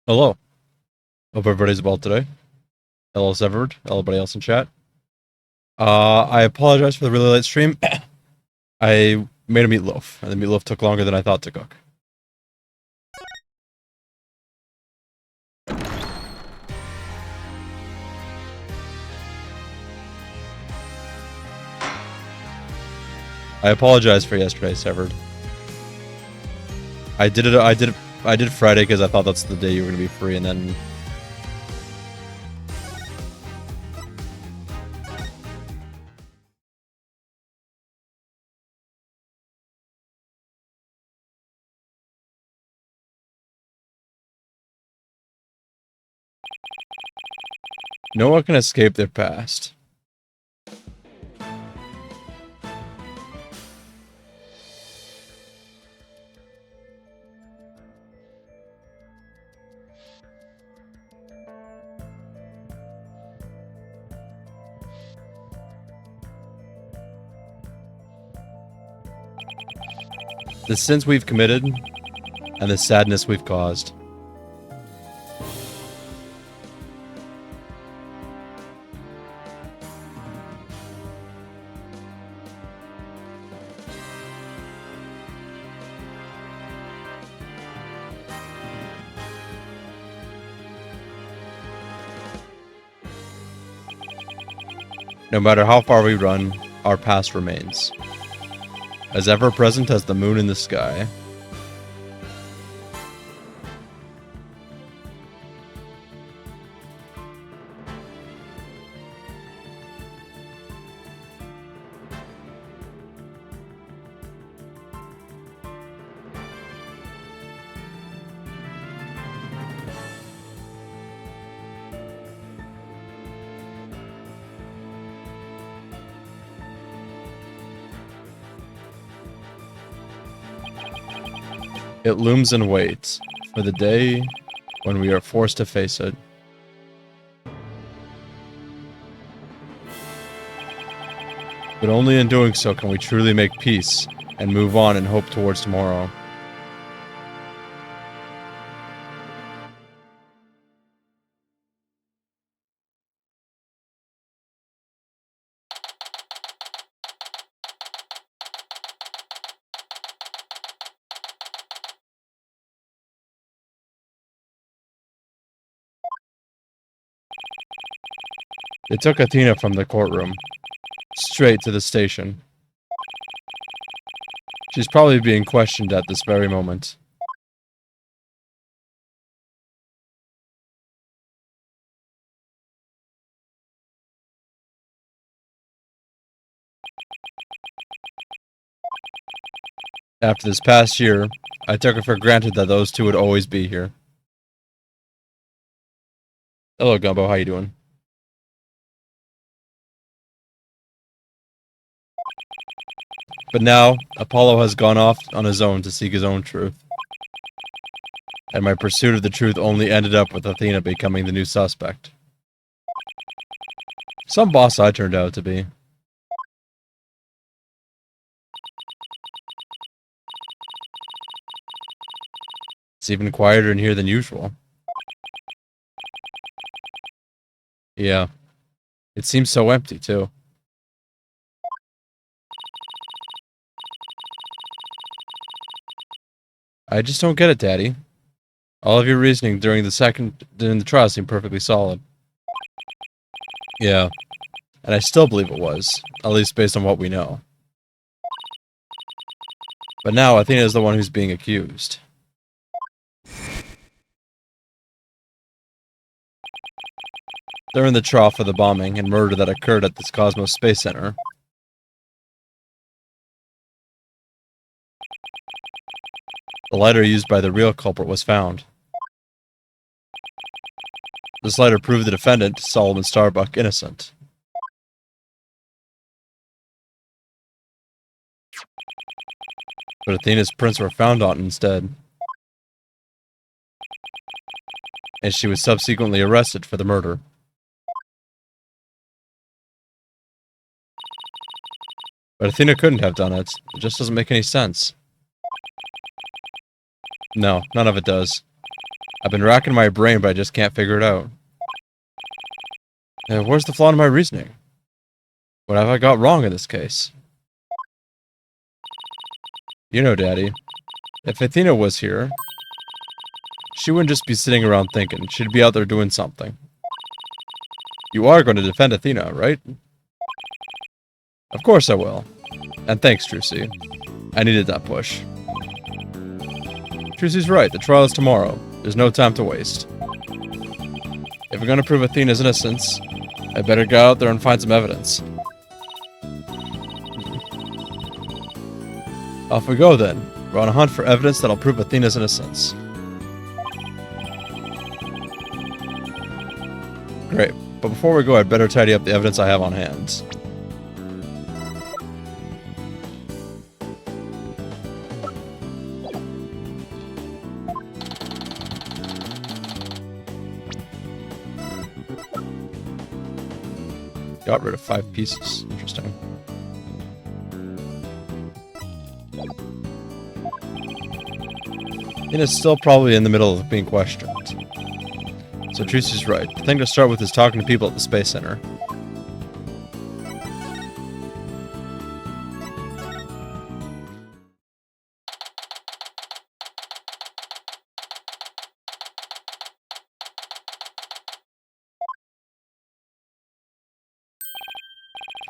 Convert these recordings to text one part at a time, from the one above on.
Hello. Hope everybody's well today. Hello, Severed. Everybody else in chat. I apologize for the really late stream. I made a meatloaf, and the meatloaf took longer than I thought to cook. I apologize for yesterday, Severed. I did Friday because I thought that's the day you were gonna be free, and then no one can escape their past. The sins we've committed, and the sadness we've caused. No matter how far we run, our past remains. As ever present as the moon in the sky. It looms in wait for the day when we are forced to face it. But only in doing so can we truly make peace and move on and hope towards tomorrow. They took Athena from the courtroom, straight to the station. She's probably being questioned at this very moment. After this past year, I took it for granted that those two would always be here. Hello, Gumbo, how you doing? But now, Apollo has gone off on his own to seek his own truth. And my pursuit of the truth only ended up with Athena becoming the new suspect. Some boss I turned out to be. It's even quieter in here than usual. Yeah. It seems so empty, too. I just don't get it, Daddy. All of your reasoning during the trial seemed perfectly solid. Yeah. And I still believe it was, at least based on what we know. But now Athena is the one who's being accused. They're in the trough of the bombing and murder that occurred at this Cosmos Space Center. The lighter used by the real culprit was found. This lighter proved the defendant, Solomon Starbuck, innocent. But Athena's prints were found on it instead. And she was subsequently arrested for the murder. But Athena couldn't have done it. It just doesn't make any sense. No, none of it does. I've been racking my brain, but I just can't figure it out. Where's the flaw in my reasoning? What have I got wrong in this case? You know, Daddy, if Athena was here, she wouldn't just be sitting around thinking. She'd be out there doing something. You are going to defend Athena, right? Of course I will. And thanks, Trucy. I needed that push. Trucy's right. The trial is tomorrow. There's no time to waste. If we're going to prove Athena's innocence, I better go out there and find some evidence. Off we go, then. We're on a hunt for evidence that'll prove Athena's innocence. Great. But before we go, I'd better tidy up the evidence I have on hand. Got rid of 5 pieces. Interesting. And it's still probably in the middle of being questioned. So Trucy's right. The thing to start with is talking to people at the Space Center.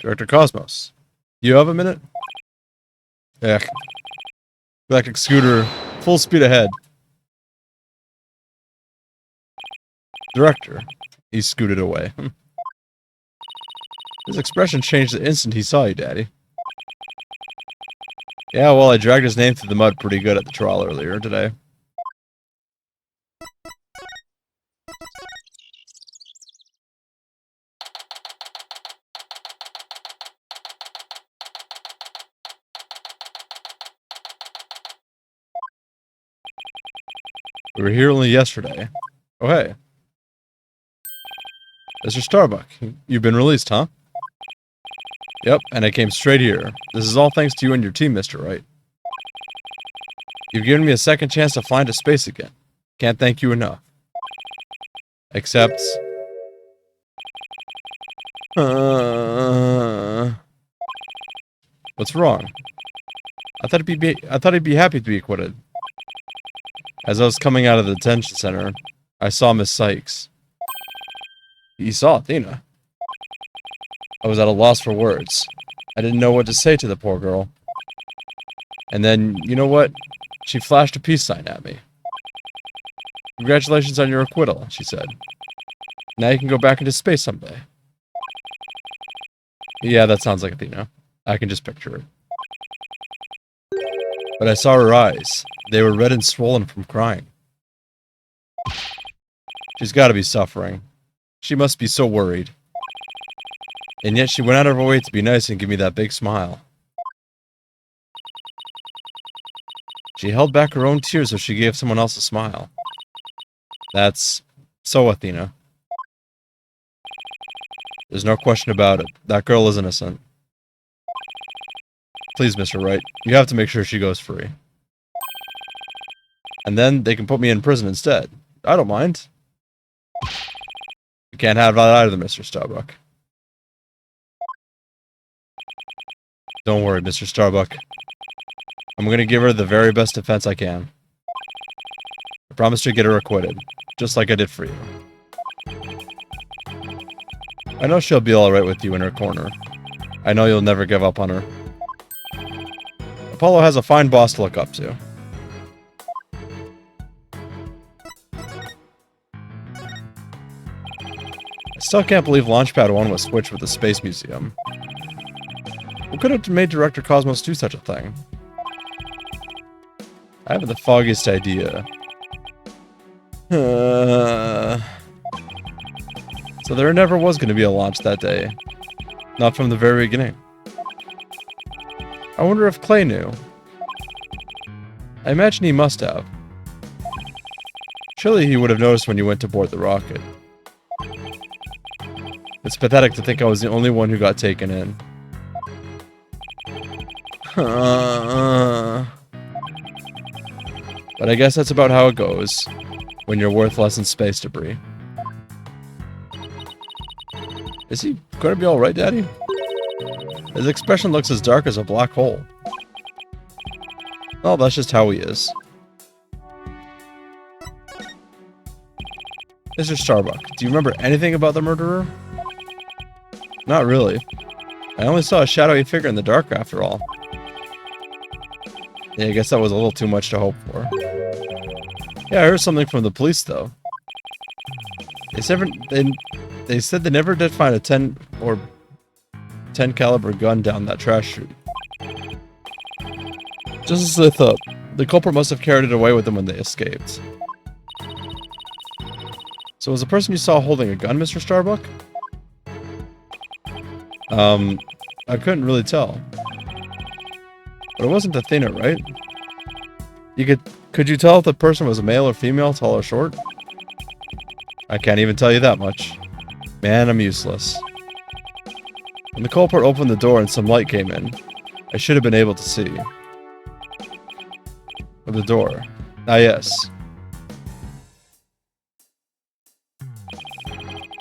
Director Cosmos, you have a minute? Yeah. Electric scooter, full speed ahead. Director. He scooted away. His expression changed the instant he saw you, Daddy. Yeah, well, I dragged his name through the mud pretty good at the trial earlier today. We were here only yesterday. Oh, hey. Mr. Starbuck, you've been released, huh? Yep, and I came straight here. This is all thanks to you and your team, Mr. Wright. You've given me a second chance to fly into space again. Can't thank you enough. Except... What's wrong? I thought he'd be happy to be acquitted. As I was coming out of the detention center, I saw Miss Sykes. You saw Athena? I was at a loss for words. I didn't know what to say to the poor girl. And then, you know what? She flashed a peace sign at me. Congratulations on your acquittal, she said. Now you can go back into space someday. Yeah, that sounds like Athena. I can just picture her. But I saw her eyes. They were red and swollen from crying. She's got to be suffering. She must be so worried. And yet she went out of her way to be nice and give me that big smile. She held back her own tears so she gave someone else a smile. That's so Athena. There's no question about it. That girl is innocent. Please, Mr. Wright, you have to make sure she goes free. And then they can put me in prison instead. I don't mind. You can't have that either, Mr. Starbuck. Don't worry, Mr. Starbuck. I'm gonna give her the very best defense I can. I promise to get her acquitted, just like I did for you. I know she'll be alright with you in her corner. I know you'll never give up on her. Apollo has a fine boss to look up to. I still can't believe Launchpad 1 was switched with the Space Museum. What could have made Director Cosmos do such a thing? I haven't the foggiest idea. So there never was going to be a launch that day. Not from the very beginning. I wonder if Clay knew. I imagine he must have. Surely he would have noticed when you went to board the rocket. It's pathetic to think I was the only one who got taken in. But I guess that's about how it goes. when you're worth less than space debris. Is he going to be alright, Daddy? His expression looks as dark as a black hole. Oh, that's just how he is. Mr. Starbuck, do you remember anything about the murderer? Not really. I only saw a shadowy figure in the dark after all. Yeah, I guess that was a little too much to hope for. Yeah, I heard something from the police, though. They said they never did find a 10 caliber gun down that trash chute. Just as they thought. The culprit must have carried it away with them when they escaped. So was the person you saw holding a gun, Mr. Starbuck? I couldn't really tell. But it wasn't Athena, right? Could you tell if the person was a male or female, tall or short? I can't even tell you that much. Man, I'm useless. When the culprit opened the door and some light came in, I should have been able to see. With the door. Ah, yes.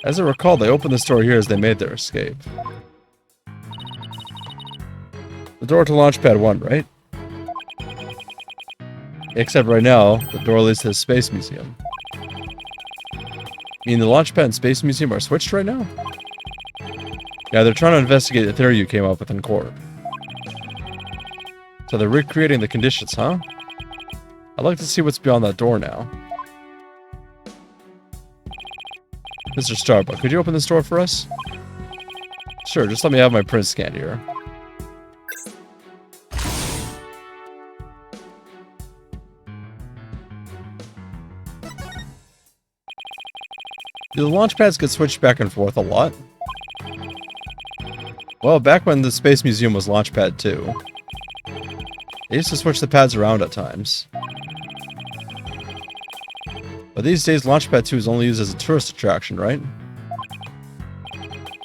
As I recall, they opened this door here as they made their escape. The door to Launchpad 1, right? Except right now, the door leads to the Space Museum. You mean the Launchpad and Space Museum are switched right now? Yeah, they're trying to investigate the theory you came up with in court. So they're recreating the conditions, huh? I'd like to see what's beyond that door now. Mr. Starbuck, could you open this door for us? Sure, just let me have my print scanned here. Do the launch pads get switched back and forth a lot? Well, back when the Space Museum was Launchpad 2, they used to switch the pads around at times. But these days, Launchpad 2 is only used as a tourist attraction, right?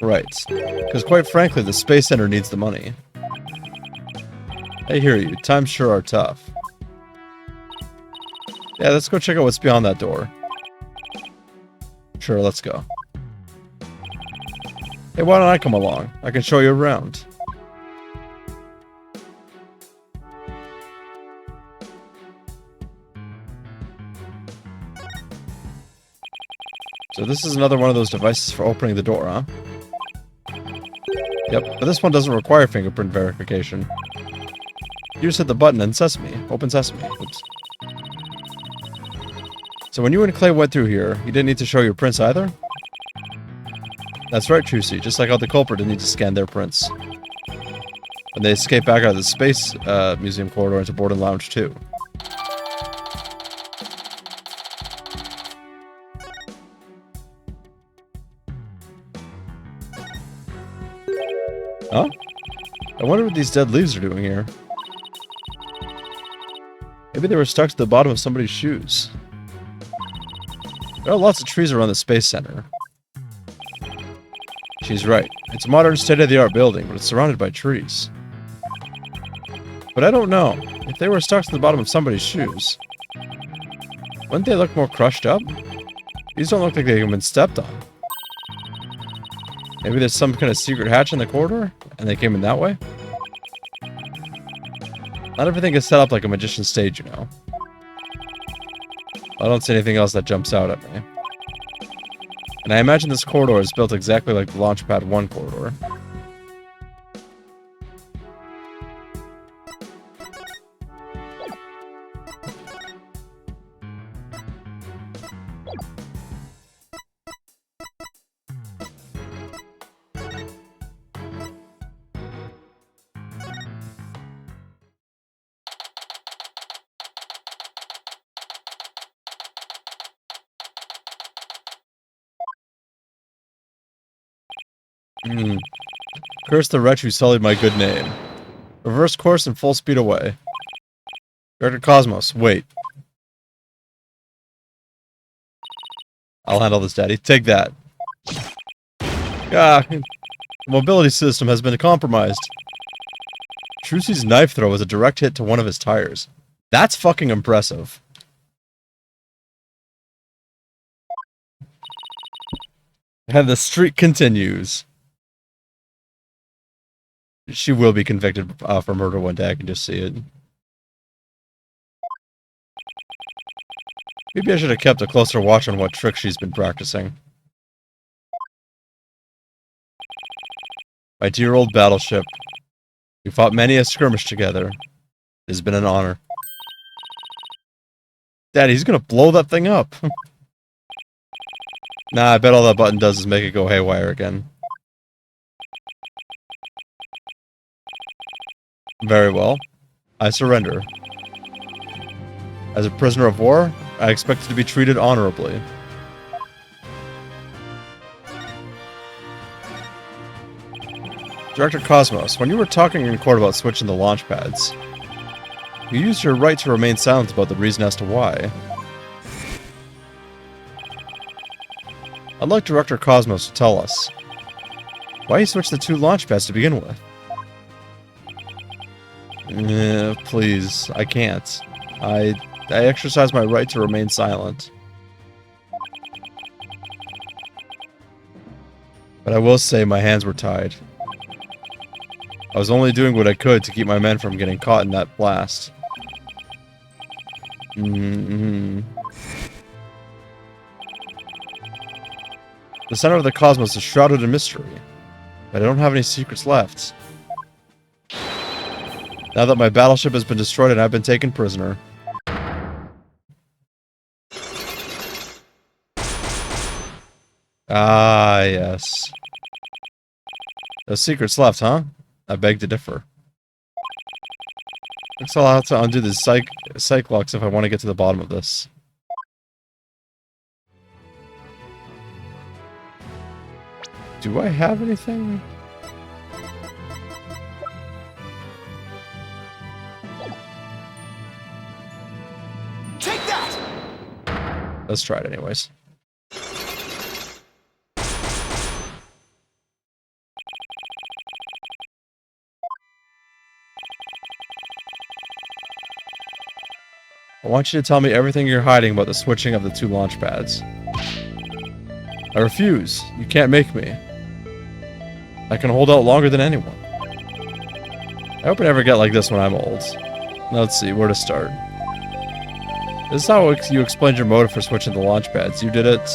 Right. Because quite frankly, the Space Center needs the money. I hear you. Times sure are tough. Yeah, let's go check out what's beyond that door. Sure, let's go. Hey, why don't I come along? I can show you around. So this is another one of those devices for opening the door, huh? Yep, but this one doesn't require fingerprint verification. You just hit the button and sesame. Open sesame. Oops. So when you and Clay went through here, you didn't need to show your prints either? That's right, Trucy, just like how the culprit didn't need to scan their prints. When they escaped back out of the Space Museum corridor into Board and Lounge 2. Huh? I wonder what these dead leaves are doing here. Maybe they were stuck to the bottom of somebody's shoes. There are lots of trees around the Space Center. She's right. It's a modern state-of-the-art building, but it's surrounded by trees. But I don't know. If they were stuck to the bottom of somebody's shoes, wouldn't they look more crushed up? These don't look like they've been stepped on. Maybe there's some kind of secret hatch in the corridor, and they came in that way? Not everything is set up like a magician's stage, you know. I don't see anything else that jumps out at me. And I imagine this corridor is built exactly like the Launchpad 1 corridor. Curse the wretch who sullied my good name. Reverse course and full speed away. Director Cosmos, wait. I'll handle this, Daddy. Take that. Ah, the mobility system has been compromised. Trucy's knife throw was a direct hit to one of his tires. That's fucking impressive. And the streak continues. She will be convicted for murder one day, I can just see it. Maybe I should have kept a closer watch on what tricks she's been practicing. My dear old battleship. We fought many a skirmish together. It has been an honor. Daddy, he's gonna blow that thing up. Nah, I bet all that button does is make it go haywire again. Very well. I surrender. As a prisoner of war, I expect to be treated honorably. Director Cosmos, when you were talking in court about switching the launch pads, you used your right to remain silent about the reason as to why. I'd like Director Cosmos to tell us why you switched the two launch pads to begin with. Please, I can't. I exercise my right to remain silent. But I will say my hands were tied. I was only doing what I could to keep my men from getting caught in that blast. The center of the cosmos is shrouded in mystery, but I don't have any secrets left. Now that my battleship has been destroyed and I've been taken prisoner. Ah, yes. No secrets left, huh? I beg to differ. Looks like I'll have to undo the psych locks if I want to get to the bottom of this. Do I have anything? Take that! Let's try it anyways. I want you to tell me everything you're hiding about the switching of the two launch pads. I refuse. You can't make me. I can hold out longer than anyone. I hope I never get like this when I'm old. Let's see, where to start. This is how you explained your motive for switching the launch pads. You did it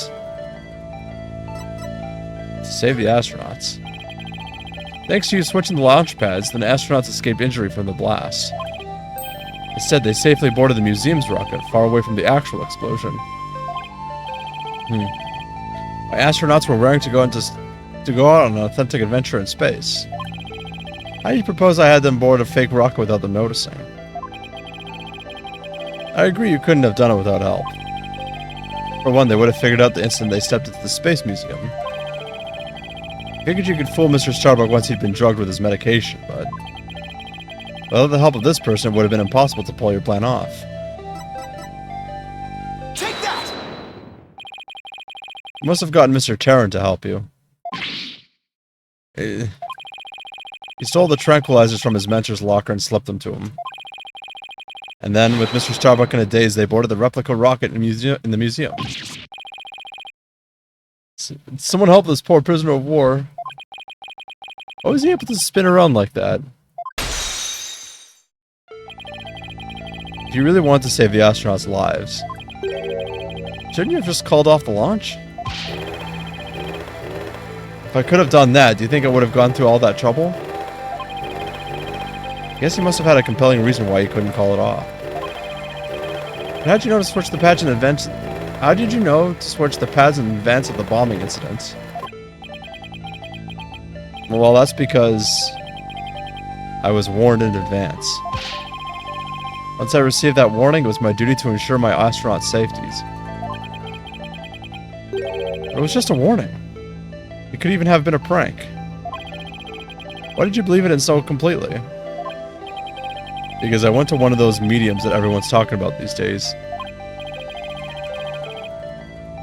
to save the astronauts. Thanks to you switching the launch pads, the astronauts escaped injury from the blast. Instead, they safely boarded the museum's rocket, far away from the actual explosion. My astronauts were raring to go out on an authentic adventure in space. How do you propose I had them board a fake rocket without them noticing? I agree you couldn't have done it without help. For one, they would have figured out the instant they stepped into the space museum. I figured you could fool Mr. Starbuck once he'd been drugged with his medication, but without the help of this person, it would have been impossible to pull your plan off. Take that! You must have gotten Mr. Terran to help you. He stole the tranquilizers from his mentor's locker and slipped them to him. And then, with Mr. Starbuck in a daze, they boarded the replica rocket in the museum. Someone help this poor prisoner of war. How was he able to spin around like that? If you really want to save the astronauts' lives, shouldn't you have just called off the launch? If I could have done that, do you think I would have gone through all that trouble? I guess you must have had a compelling reason why you couldn't call it off. How did you know to switch the pads in advance? How did you know to switch the pads in advance of the bombing incident? Well, that's because I was warned in advance. Once I received that warning, it was my duty to ensure my astronaut safeties. It was just a warning. It could even have been a prank. Why did you believe it in so completely? Because I went to one of those mediums that everyone's talking about these days.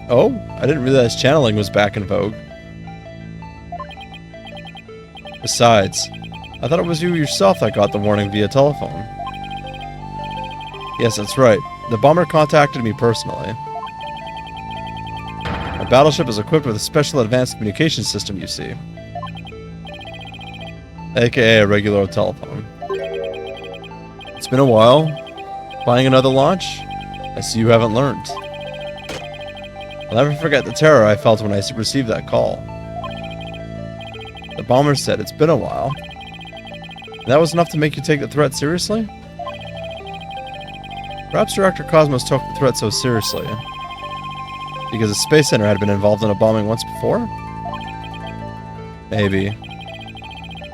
Oh, I didn't realize channeling was back in vogue. Besides, I thought it was you yourself that got the warning via telephone. Yes, that's right. The bomber contacted me personally. I'm battleship is equipped with a special advanced communication system, you see. AKA a regular telephone. It's been a while. Buying another launch? I see you haven't learned. I'll never forget the terror I felt when I received that call. The bomber said it's been a while. And that was enough to make you take the threat seriously? Perhaps Director Cosmos took the threat so seriously because the Space Center had been involved in a bombing once before? Maybe.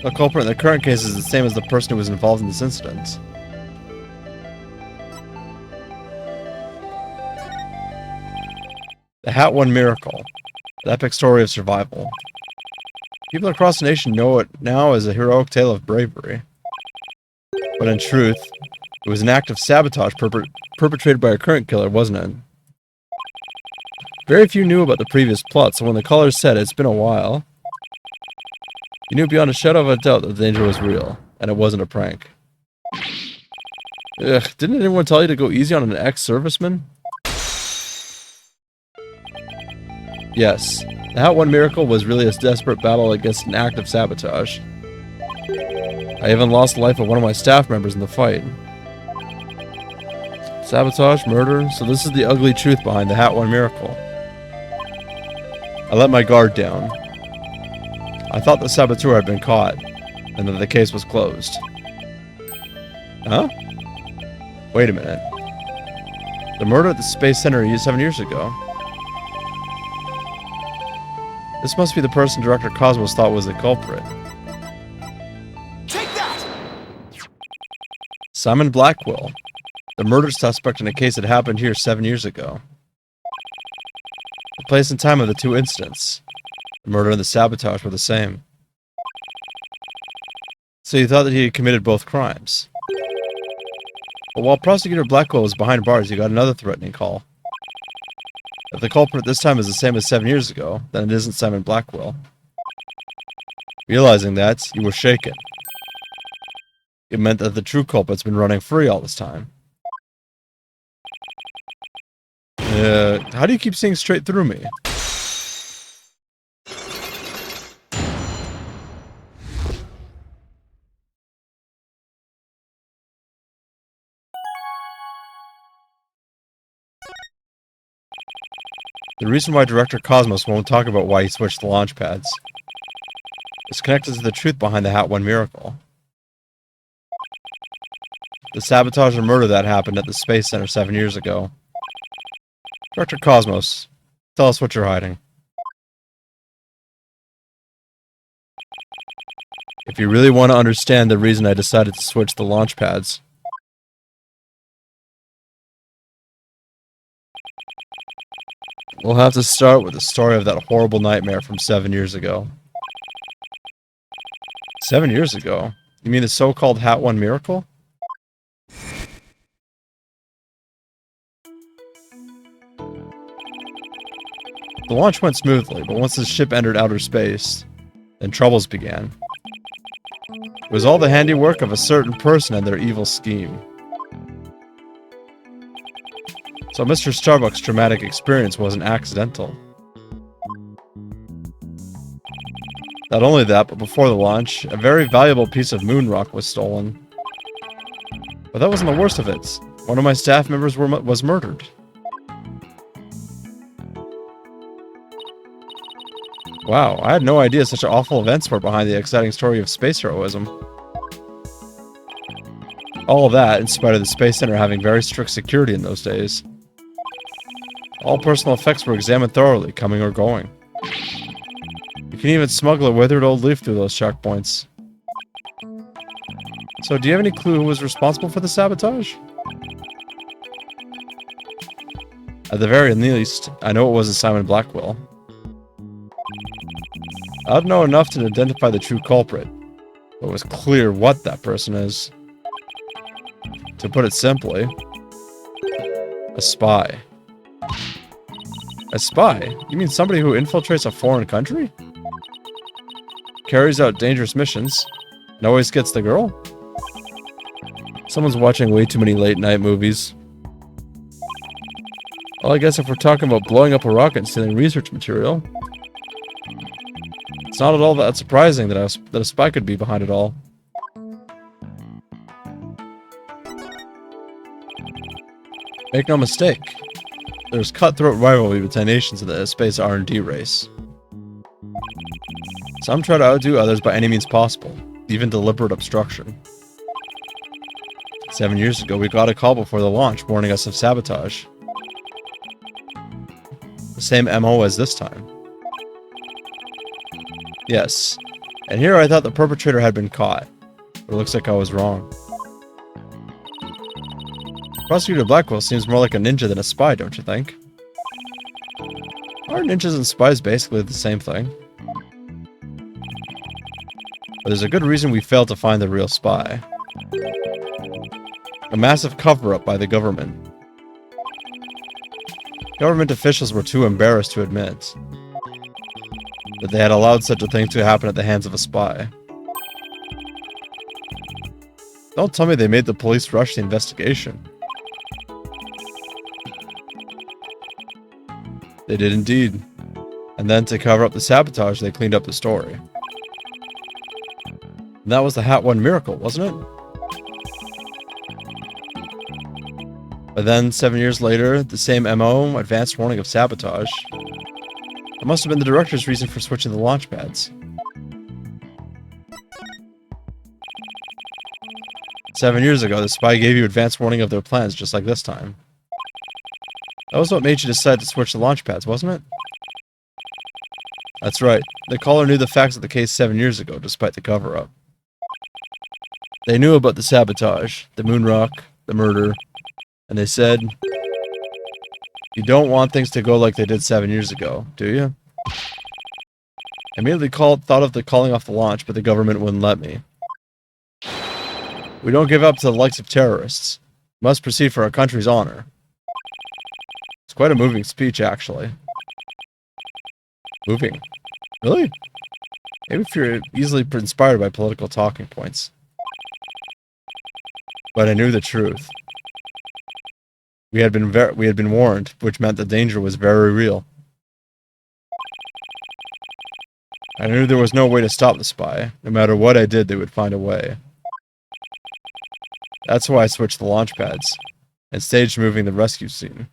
The culprit in the current case is the same as the person who was involved in this incident. The Hat One Miracle. The epic story of survival. People across the nation know it now as a heroic tale of bravery. But in truth, it was an act of sabotage perpetrated by a current killer, wasn't it? Very few knew about the previous plot, so when the caller said it's been a while, you knew beyond a shadow of a doubt that the danger was real, and it wasn't a prank. Ugh, didn't anyone tell you to go easy on an ex-serviceman? Yes, the Hat One Miracle was really a desperate battle against an act of sabotage. I even lost the life of one of my staff members in the fight. Sabotage, murder, so this is the ugly truth behind the Hat One Miracle. I let my guard down. I thought the saboteur had been caught, and that the case was closed. Huh? Wait a minute. The murder at the Space Center 7 years ago. This must be the person Director Cosmos thought was the culprit. Take that! Simon Blackwell, the murder suspect in a case that happened here 7 years ago. The place and time of the two incidents, the murder and the sabotage, were the same. So you thought that he had committed both crimes. But while Prosecutor Blackwell was behind bars, you got another threatening call. If the culprit this time is the same as 7 years ago, then it isn't Simon Blackwell. Realizing that, you were shaken. It meant that the true culprit's been running free all this time. How do you keep seeing straight through me? The reason why Director Cosmos won't talk about why he switched the launch pads is connected to the truth behind the Hat One Miracle. The sabotage and murder that happened at the Space Center 7 years ago. Director Cosmos, tell us what you're hiding. If you really want to understand the reason I decided to switch the launch pads, we'll have to start with the story of that horrible nightmare from 7 years ago. 7 years ago? You mean the so-called Hat One Miracle? The launch went smoothly, but once the ship entered outer space, then troubles began. It was all the handiwork of a certain person and their evil scheme. So Mr. Starbuck's traumatic experience wasn't accidental. Not only that, but before the launch, a very valuable piece of moon rock was stolen. But that wasn't the worst of it. One of my staff members was murdered. Wow, I had no idea such awful events were behind the exciting story of space heroism. All that, in spite of the Space Center having very strict security in those days. All personal effects were examined thoroughly, coming or going. You can even smuggle a withered old leaf through those checkpoints. So, do you have any clue who was responsible for the sabotage? At the very least, I know it wasn't Simon Blackwell. I don't know enough to identify the true culprit, but it was clear what that person is. To put it simply, a spy. A spy? You mean somebody who infiltrates a foreign country? Carries out dangerous missions, and always gets the girl? Someone's watching way too many late-night movies. Well, I guess if we're talking about blowing up a rocket and stealing research material, it's not at all that surprising that a spy could be behind it all. Make no mistake, there's cutthroat rivalry between nations in the space R&D race. Some try to outdo others by any means possible, even deliberate obstruction. 7 years ago, we got a call before the launch warning us of sabotage. The same MO as this time. Yes, and here I thought the perpetrator had been caught, but it looks like I was wrong. Prosecutor Blackwell seems more like a ninja than a spy, don't you think? Aren't ninjas and spies basically the same thing? But there's a good reason we failed to find the real spy. A massive cover-up by the government. Government officials were too embarrassed to admit that they had allowed such a thing to happen at the hands of a spy. Don't tell me they made the police rush the investigation. They did indeed. And then to cover up the sabotage, they cleaned up the story. And that was the Hat 1 miracle, wasn't it? But then, 7 years later, the same MO, advanced warning of sabotage. It must have been the director's reason for switching the launch pads. 7 years ago, the spy gave you advance warning of their plans, just like this time. That was what made you decide to switch the launch pads, wasn't it? That's right. The caller knew the facts of the case 7 years ago, despite the cover-up. They knew about the sabotage, the moon rock, the murder, and they said, "You don't want things to go like they did 7 years ago, do you?" I immediately thought of calling off the launch, but the government wouldn't let me. We don't give up to the likes of terrorists. We must proceed for our country's honor. It's quite a moving speech, actually. Moving? Really? Maybe if you're easily inspired by political talking points. But I knew the truth. We had been warned, which meant the danger was very real. I knew there was no way to stop the spy. No matter what I did, they would find a way. That's why I switched the launch pads and staged moving the rescue scene.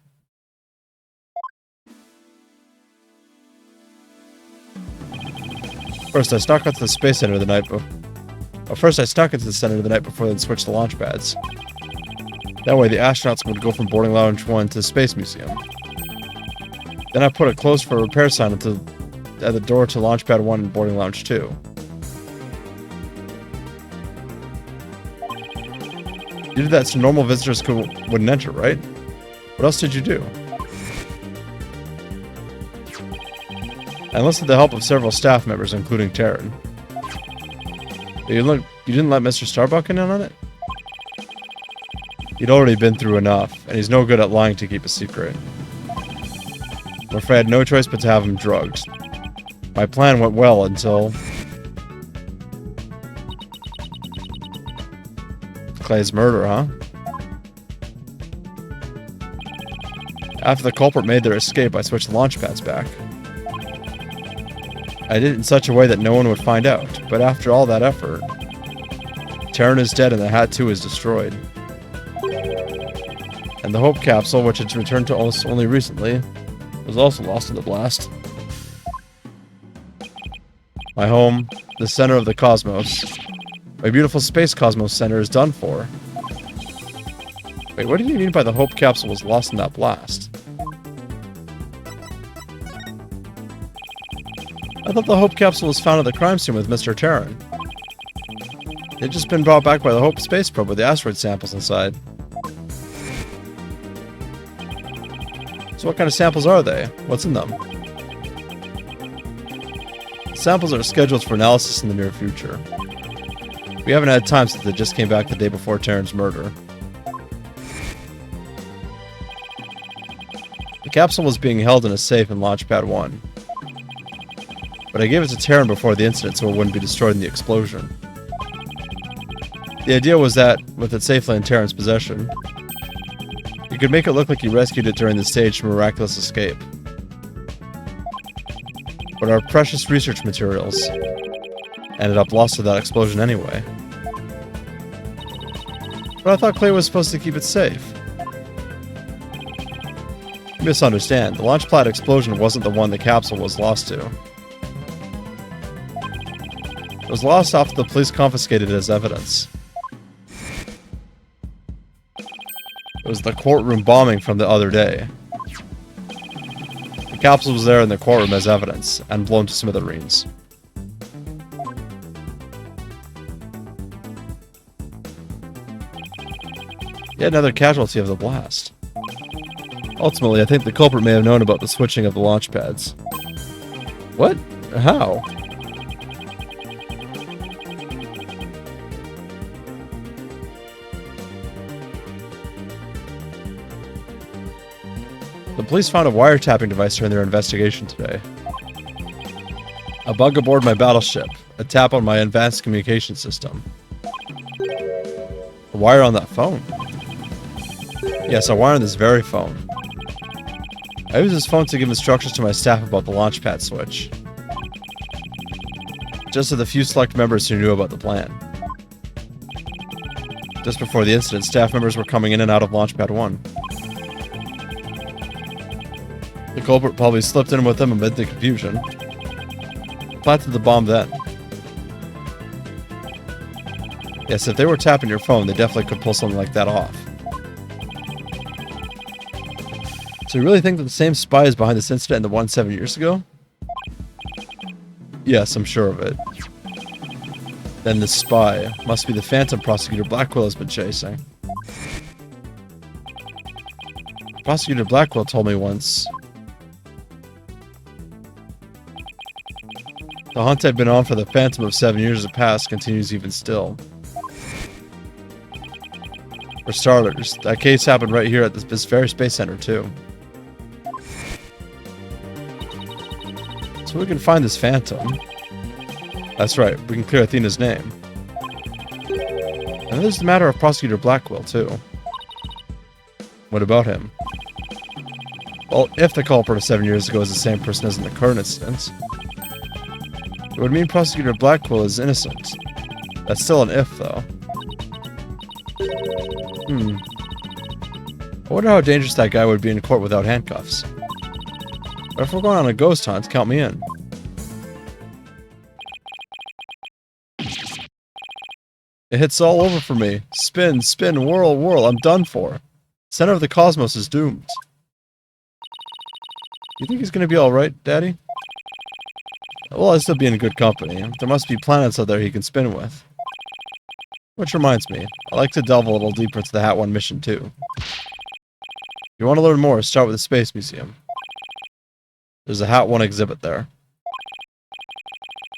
First, I snuck into the Space Center the night before. First, I snuck into the center the night before they'd switch the launch pads. That way, the astronauts would go from boarding lounge 1 to the Space Museum. Then I put a closed for repair sign at the door to launch pad 1 and boarding lounge 2. You did that so normal visitors wouldn't enter, right? What else did you do? I enlisted the help of several staff members, including Taryn. You didn't let Mr. Starbuck in on it? He'd already been through enough, and he's no good at lying to keep a secret. I'm afraid I had no choice but to have him drugged. My plan went well until... Clay's murder, huh? After the culprit made their escape, I switched the launch pads back. I did it in such a way that no one would find out, but after all that effort, Taryn is dead and the Hat 2 is destroyed. And the Hope capsule, which had returned to us only recently, was also lost in the blast. My home, the center of the cosmos, my beautiful space cosmos center is done for. Wait, what do you mean by the Hope capsule was lost in that blast? I thought the Hope capsule was found at the crime scene with Mr. Taryn. They'd just been brought back by the Hope space probe with the asteroid samples inside. So what kind of samples are they? What's in them? The samples are scheduled for analysis in the near future. We haven't had time since they just came back the day before Taryn's murder. The capsule was being held in a safe in Launchpad 1. But I gave it to Taryn before the incident so it wouldn't be destroyed in the explosion. The idea was that, with it safely in Taryn's possession, he could could make it look like he rescued it during the staged miraculous escape. But our precious research materials ended up lost to that explosion anyway. But I thought Clay was supposed to keep it safe. You misunderstand. The launch pad explosion wasn't the one the capsule was lost to. It was lost after the police confiscated it as evidence. It was the courtroom bombing from the other day. The capsule was there in the courtroom as evidence, and blown to smithereens. Yet another casualty of the blast. Ultimately, I think the culprit may have known about the switching of the launch pads. What? How? The police found a wiretapping device during their investigation today. A bug aboard my battleship. A tap on my advanced communication system. A wire on that phone. Yes, a wire on this very phone. I use this phone to give instructions to my staff about the launchpad switch. Just to the few select members who knew about the plan. Just before the incident, staff members were coming in and out of Launchpad 1. The culprit probably slipped in with them amid the confusion. Planted the bomb then. Yes, if they were tapping your phone, they definitely could pull something like that off. So you really think that the same spy is behind this incident and the one 7 years ago? Yes, I'm sure of it. Then this spy must be the phantom Prosecutor Blackwell has been chasing. Prosecutor Blackwell told me once the hunt had been on for the phantom of 7 years past continues even still. For starters, that case happened right here at this very space center too. So we can find this phantom. That's right, we can clear Athena's name. And then there's the matter of Prosecutor Blackwell too. What about him? Well, if the culprit of 7 years ago is the same person as in the current incident, it would mean Prosecutor Blackwell is innocent. That's still an if, though. I wonder how dangerous that guy would be in court without handcuffs. But if we're going on a ghost hunt, count me in. It hits all over for me. Spin, spin, whirl, whirl. I'm done for. Center of the cosmos is doomed. You think he's gonna be alright, Daddy? Well, I'll still be in good company. There must be planets out there he can spin with. Which reminds me, I like to delve a little deeper into the Hat 1 mission too. If you want to learn more, start with the Space Museum. There's a Hat 1 exhibit there.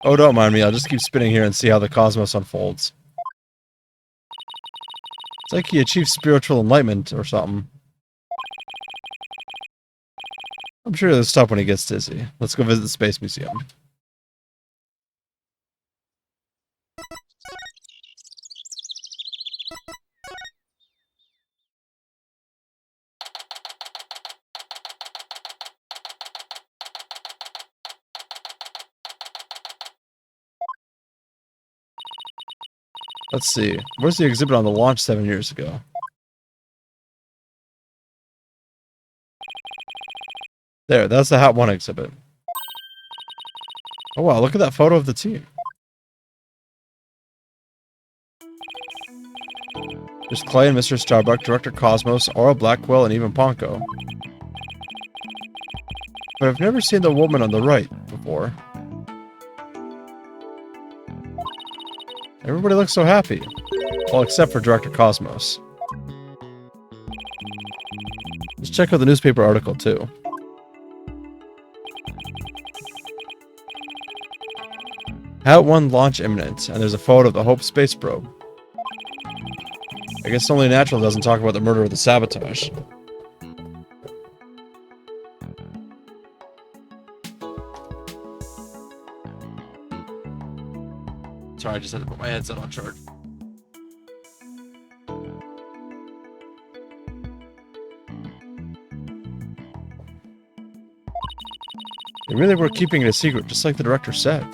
Oh, don't mind me, I'll just keep spinning here and see how the cosmos unfolds. It's like he achieved spiritual enlightenment or something. I'm sure he'll stop when he gets dizzy. Let's go visit the Space Museum. Let's see. Where's the exhibit on the launch 7 years ago? There, that's the Hat 1 exhibit. Oh wow, look at that photo of the team. There's Clay and Mr. Starbuck, Director Cosmos, Aura Blackwell, and even Ponko. But I've never seen the woman on the right before. Everybody looks so happy. Well, except for Director Cosmos. Let's check out the newspaper article, too. Hat 1 launch imminent, and there's a photo of the Hope space probe. I guess only Natural doesn't talk about the murder of the sabotage. Sorry, I just had to put my headset on charge. Maybe they were keeping it a secret, just like the director said.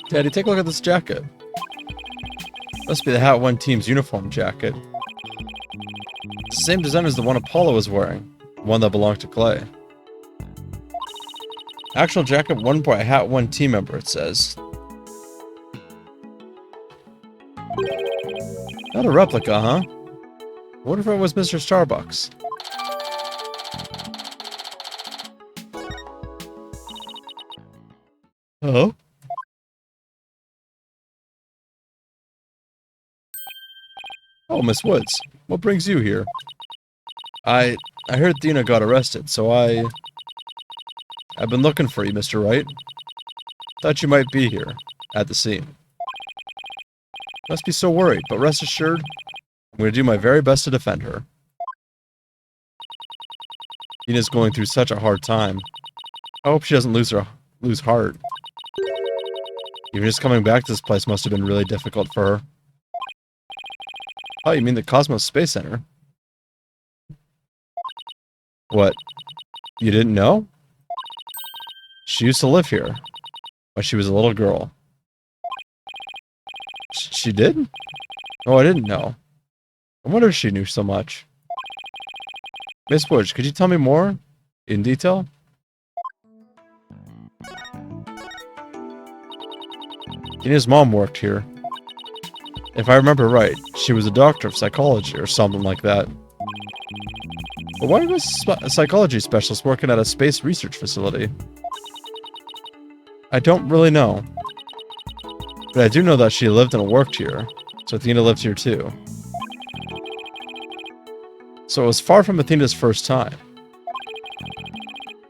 Daddy, take a look at this jacket. Must be the Hat 1 team's uniform jacket. It's the same design as the one Apollo was wearing. The one that belonged to Clay. Actual jacket worn by a Hat 1 team member, it says. Not a replica, huh? What if it was Mr. Starbucks? Hello? Oh, Miss Woods. What brings you here? I heard Dina got arrested, so I've been looking for you, Mr. Wright. Thought you might be here, at the scene. Must be so worried, but rest assured, I'm going to do my very best to defend her. Dina's going through such a hard time. I hope she doesn't lose heart. Even just coming back to this place must have been really difficult for her. Oh, you mean the Cosmos Space Center? What? You didn't know? She used to live here when she was a little girl. She did? Oh, I didn't know. I wonder if she knew so much. Miss Woods, could you tell me more? In detail? Dina's mom worked here. If I remember right, she was a doctor of psychology or something like that. But why was a psychology specialist working at a space research facility? I don't really know. But I do know that she lived and worked here, so Athena lived here too. So it was far from Athena's first time.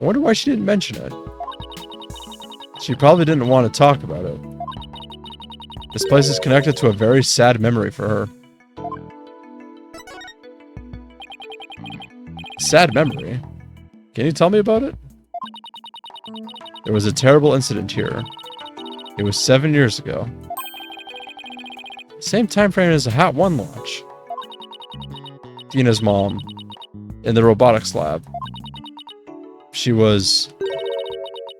I wonder why she didn't mention it. She probably didn't want to talk about it. This place is connected to a very sad memory for her. Sad memory? Can you tell me about it? There was a terrible incident here. It was 7 years ago. Same time frame as the Hat 1 launch. Dina's mom, in the robotics lab. She was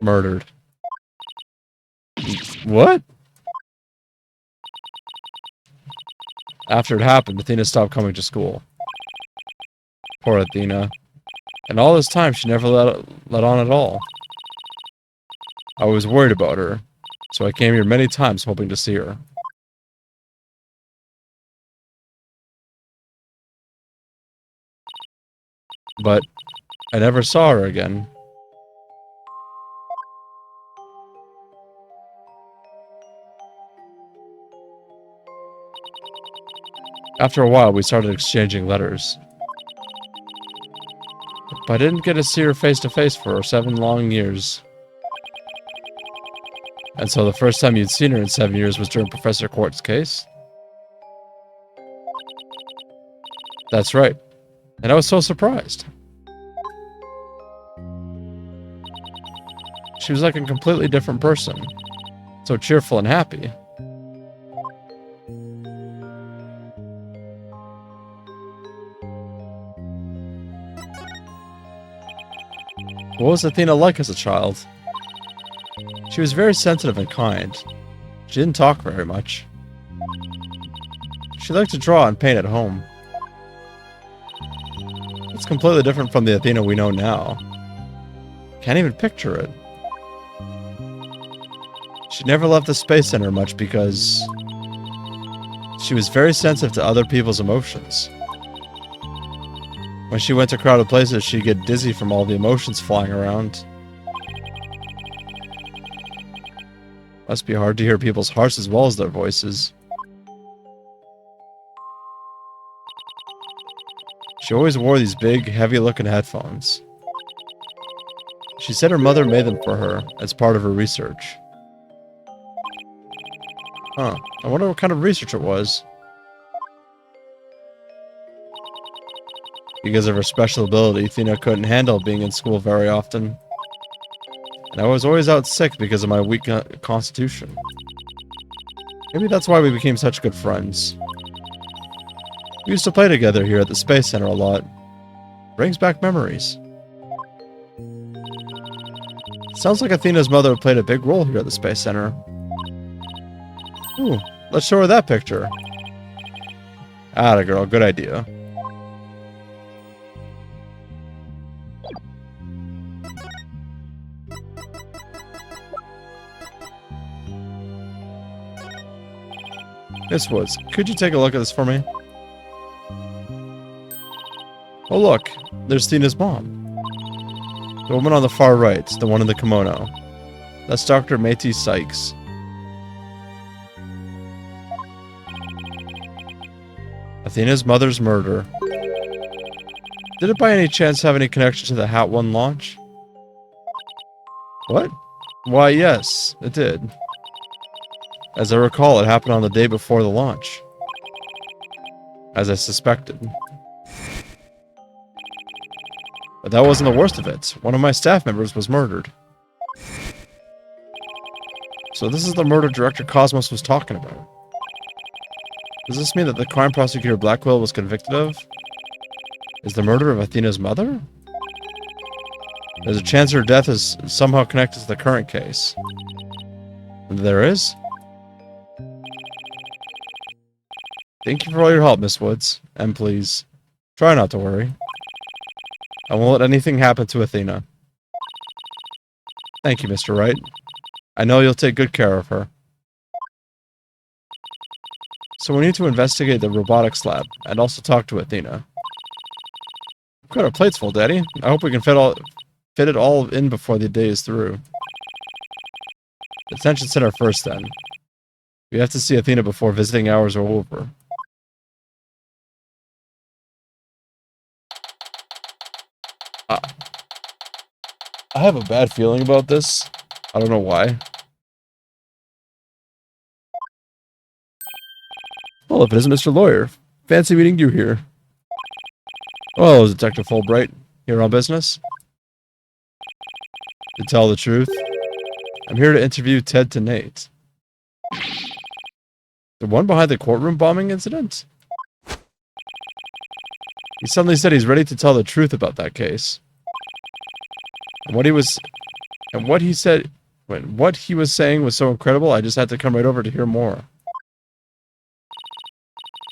murdered. What? After it happened, Athena stopped coming to school. Poor Athena. And all this time, she never let on at all. I was worried about her, so I came here many times hoping to see her. But I never saw her again. After a while, we started exchanging letters. But I didn't get to see her face to face for 7 long years. And so the first time you'd seen her in 7 years was during Professor Quart's case? That's right. And I was so surprised. She was like a completely different person. So cheerful and happy. What was Athena like as a child? She was very sensitive and kind. She didn't talk very much. She liked to draw and paint at home. It's completely different from the Athena we know now. Can't even picture it. She never left the Space Center much because she was very sensitive to other people's emotions. When she went to crowded places, she'd get dizzy from all the emotions flying around. Must be hard to hear people's hearts as well as their voices. She always wore these big, heavy-looking headphones. She said her mother made them for her as part of her research. Huh. I wonder what kind of research it was. Because of her special ability, Athena couldn't handle being in school very often. And I was always out sick because of my weak constitution. Maybe that's why we became such good friends. We used to play together here at the Space Center a lot. Brings back memories. Sounds like Athena's mother played a big role here at the Space Center. Ooh, let's show her that picture. Atta girl, good idea. Miss Woods, could you take a look at this for me? Oh look, there's Athena's mom. The woman on the far right, the one in the kimono. That's Dr. Métis Sykes. Athena's mother's murder. Did it by any chance have any connection to the Hat 1 launch? What? Why, yes, it did. As I recall, it happened on the day before the launch. As I suspected. But that wasn't the worst of it. One of my staff members was murdered. So this is the murder Director Cosmos was talking about. Does this mean that the crime prosecutor Blackwell was convicted of is the murder of Athena's mother? There's a chance her death is somehow connected to the current case. There is? Thank you for all your help, Miss Woods. And please, try not to worry. I won't let anything happen to Athena. Thank you, Mr. Wright. I know you'll take good care of her. So we need to investigate the robotics lab, and also talk to Athena. We've got our plates full, Daddy. I hope we can fit it all in before the day is through. Detention center first, then. We have to see Athena before visiting hours are over. I have a bad feeling about this. I don't know why. Well, if it isn't Mr. Lawyer, fancy meeting you here. Oh, Detective Fulbright, here on business? To tell the truth, I'm here to interview Ted Tenate. The one behind the courtroom bombing incident? He suddenly said he's ready to tell the truth about that case. And what he was saying was so incredible, I just had to come right over to hear more.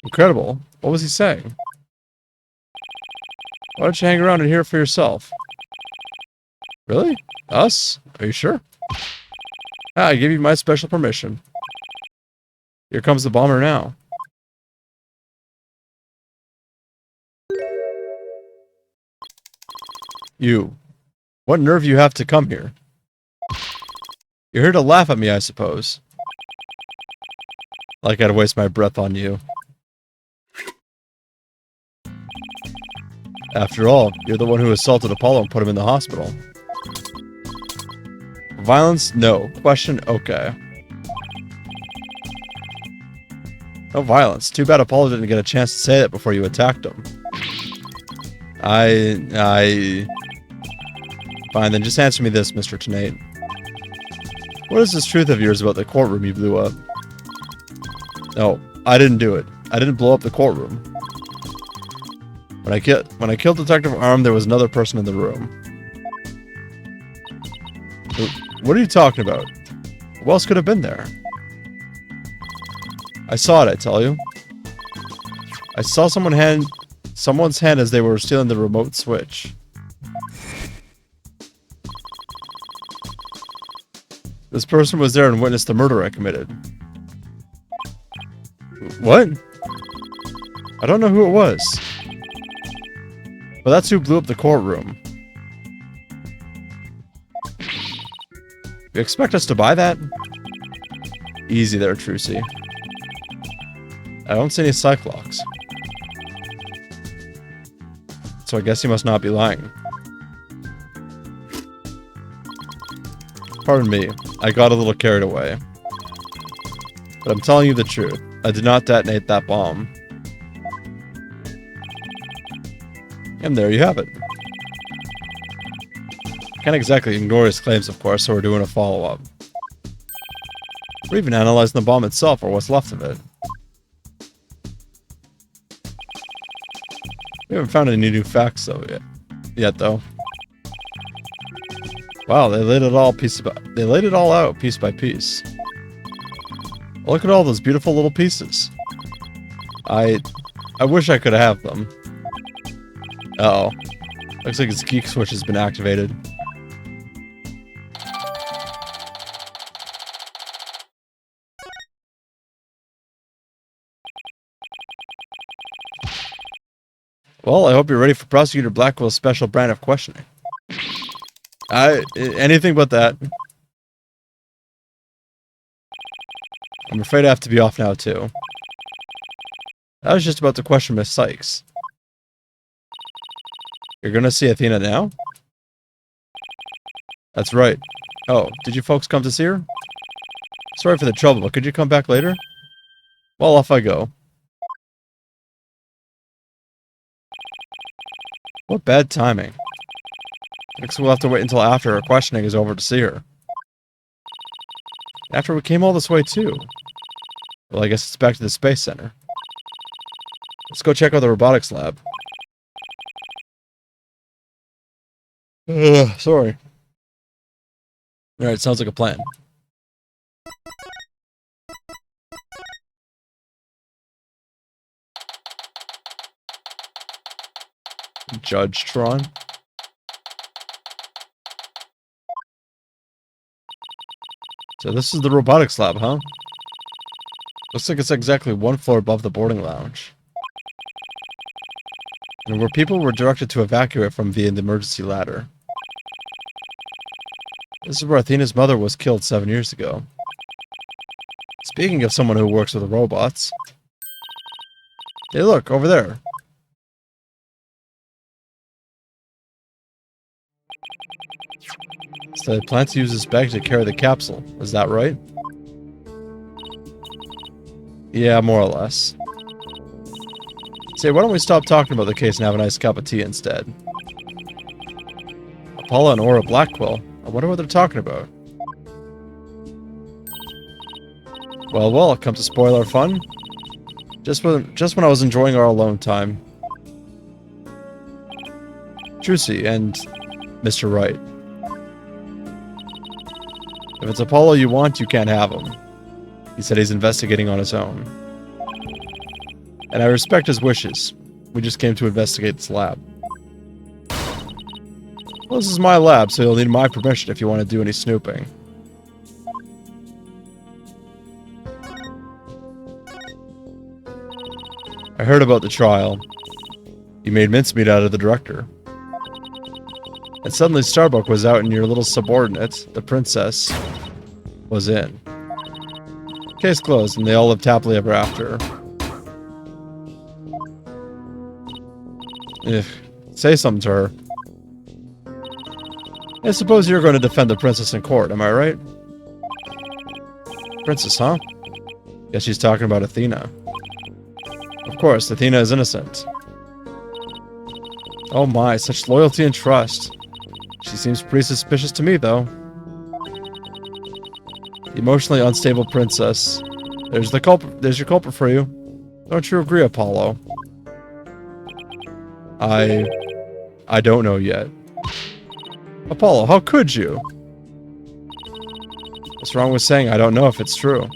Incredible? What was he saying? Why don't you hang around and hear it for yourself? Really? Us? Are you sure? I gave you my special permission. Here comes the bomber now. You. What nerve you have to come here? You're here to laugh at me, I suppose. Like I'd waste my breath on you. After all, you're the one who assaulted Apollo and put him in the hospital. Violence? No. Question? Okay. No violence. Too bad Apollo didn't get a chance to say that before you attacked him. Fine, then just answer me this, Mr. Tenate. What is this truth of yours about the courtroom you blew up? No, I didn't do it. I didn't blow up the courtroom. When I killed Detective Arm, there was another person in the room. What are you talking about? Who else could have been there? I saw it, I tell you. I saw someone's hand as they were stealing the remote switch. This person was there and witnessed the murder I committed. What? I don't know who it was. But that's who blew up the courtroom. You expect us to buy that? Easy there, Trucy. I don't see any Cyclocks. So I guess he must not be lying. Pardon me, I got a little carried away. But I'm telling you the truth. I did not detonate that bomb. And there you have it. Can't exactly ignore his claims, of course, so we're doing a follow-up. We're even analyzing the bomb itself, or what's left of it. We haven't found any new facts, though, yet though. Wow, they laid it all out piece by piece. Look at all those beautiful little pieces. I wish I could have them. Uh oh. Looks like his geek switch has been activated. Well, I hope you're ready for Prosecutor Blackwell's special brand of questioning. Anything but that. I'm afraid I have to be off now, too. I was just about to question Miss Sykes. You're gonna see Athena now? That's right. Oh, did you folks come to see her? Sorry for the trouble, but could you come back later? Well, off I go. What bad timing. Looks we'll have to wait until after her questioning is over to see her. After we came all this way, too. Well, I guess it's back to the Space Center. Let's go check out the robotics lab. Sorry. Alright, sounds like a plan. Judge Tron. So this is the robotics lab, huh? Looks like it's exactly one floor above the boarding lounge. And where people were directed to evacuate from via the emergency ladder. This is where Athena's mother was killed 7 years ago. Speaking of someone who works with robots. Hey look, over there. So they plan to use this bag to carry the capsule, is that right? Yeah, more or less. Say, why don't we stop talking about the case and have a nice cup of tea instead? Apollo and Aura Blackwell. I wonder what they're talking about. Well, come to spoil our fun. Just when I was enjoying our alone time. Trucy and Mr. Wright. If it's Apollo you want, you can't have him. He said he's investigating on his own. And I respect his wishes. We just came to investigate this lab. Well, this is my lab, so you'll need my permission if you want to do any snooping. I heard about the trial. You made mincemeat out of the director. And suddenly Starbuck was out and your little subordinate, the princess, was in. Case closed, and they all lived happily ever after. Say something to her. I suppose you're going to defend the princess in court, am I right? Princess, huh? Guess she's talking about Athena. Of course, Athena is innocent. Oh my, such loyalty and trust. She seems pretty suspicious to me, though. Emotionally unstable princess. There's your culprit for you. Don't you agree, Apollo? I don't know yet. Apollo, how could you? What's wrong with saying I don't know if it's true?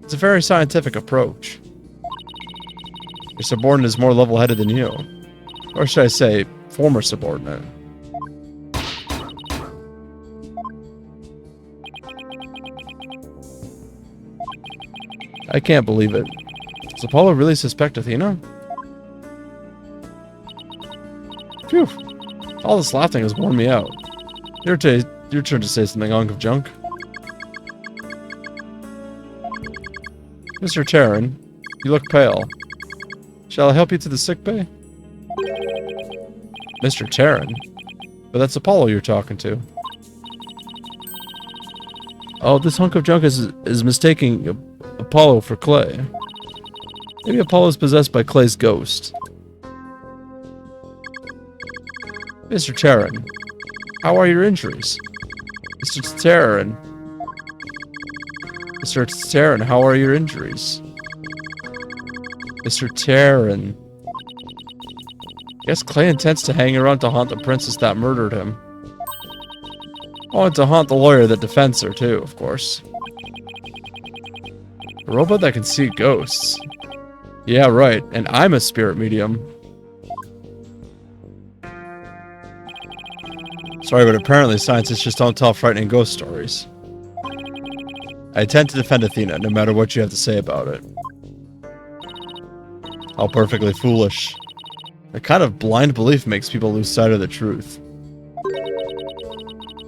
It's a very scientific approach. Your subordinate is more level-headed than you. Or should I say, former subordinate. I can't believe it. Does Apollo really suspect Athena? Phew. All this laughing has worn me out. Your turn to say something, hunk of junk. Mr. Terran, you look pale. Shall I help you to the sickbay? Mr. Terran? But that's Apollo you're talking to. Oh, this hunk of junk is mistaking Apollo for Clay. Maybe Apollo is possessed by Clay's ghost. Mr. Terran, how are your injuries? Mr. Terran. Mr. Terran, how are your injuries? Mr. Terran. Guess Clay intends to hang around to haunt the princess that murdered him. I want to haunt the lawyer that defends her, too, of course. A robot that can see ghosts. Yeah, right. And I'm a spirit medium. Sorry, but apparently scientists just don't tell frightening ghost stories. I intend to defend Athena, no matter what you have to say about it. How perfectly foolish. A kind of blind belief makes people lose sight of the truth.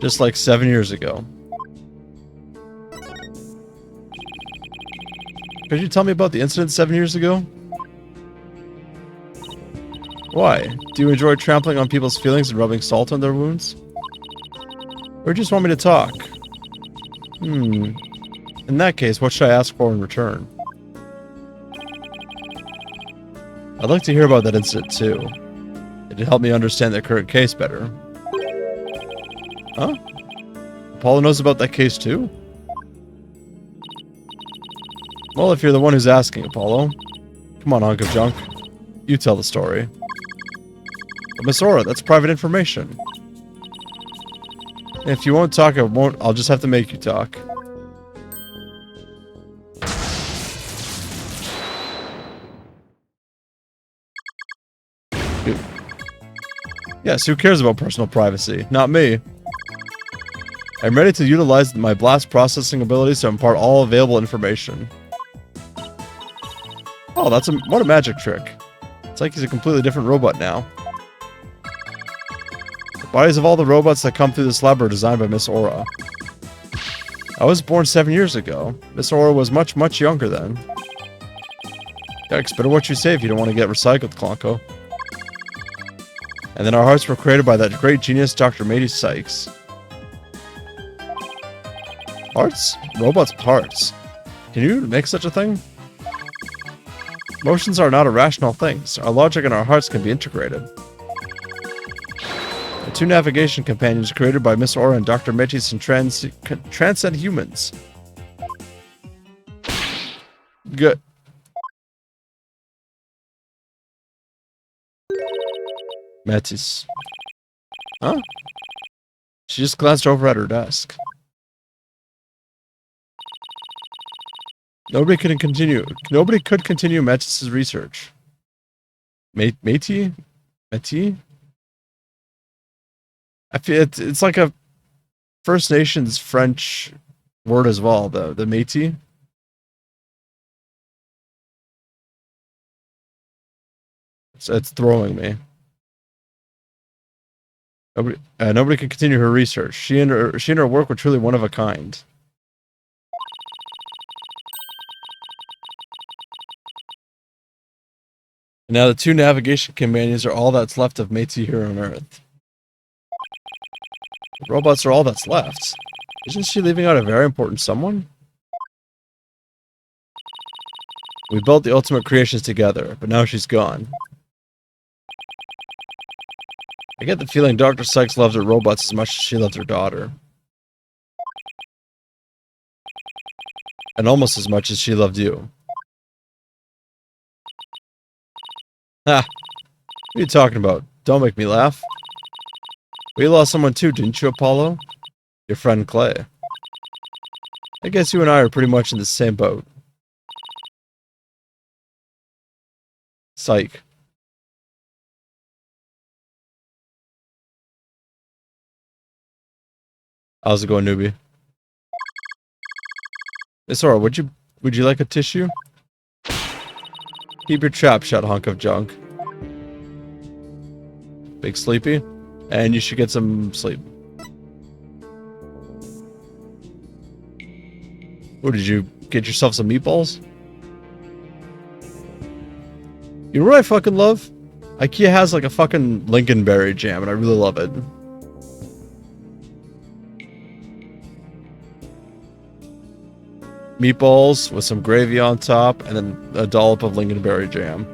Just like 7 years ago. Could you tell me about the incident 7 years ago? Why? Do you enjoy trampling on people's feelings and rubbing salt on their wounds? Or just want me to talk? In that case, what should I ask for in return? I'd like to hear about that incident too. It'd help me understand the current case better. Huh? Apollo knows about that case too? Well, if you're the one who's asking, Apollo. Come on, hunk of junk. You tell the story. But Miss Aura, that's private information. If you won't talk, I'll just have to make you talk. Dude. Yes, who cares about personal privacy? Not me. I'm ready to utilize my blast processing abilities to impart all available information. Oh, what a magic trick. It's like he's a completely different robot now. The bodies of all the robots that come through this lab are designed by Miss Aura. I was born 7 years ago. Miss Aura was much, much younger then. Yikes, better what you say if you don't want to get recycled, Clonko. And then our hearts were created by that great genius, Dr. Matey Sykes. Hearts? Robots with hearts. Can you make such a thing? Emotions are not irrational things. Our logic and our hearts can be integrated. The two navigation companions created by Miss Aura and Dr. Matey transcend humans. Good. Metis. Huh? She just glanced over at her desk. Nobody could continue Metis' research. Matey? Matey? I feel it's like a First Nations French word as well, the Métis. It's throwing me. Nobody can continue her research. She and her work were truly one of a kind. Now the two navigation companions are all that's left of Métis here on Earth. The robots are all that's left. Isn't she leaving out a very important someone? We built the ultimate creations together, but now she's gone. I get the feeling Dr. Sykes loved her robots as much as she loved her daughter. And almost as much as she loved you. Ha! What are you talking about? Don't make me laugh. We lost someone too, didn't you, Apollo? Your friend Clay. I guess you and I are pretty much in the same boat. Psych. How's it going, newbie? Miss Aura, would you like a tissue? Keep your trap shut, hunk of junk. Big sleepy? And you should get some sleep. What, did you get yourself some meatballs? You know what I fucking love? IKEA has like a fucking Lincolnberry jam and I really love it. Meatballs with some gravy on top, and then a dollop of lingonberry jam.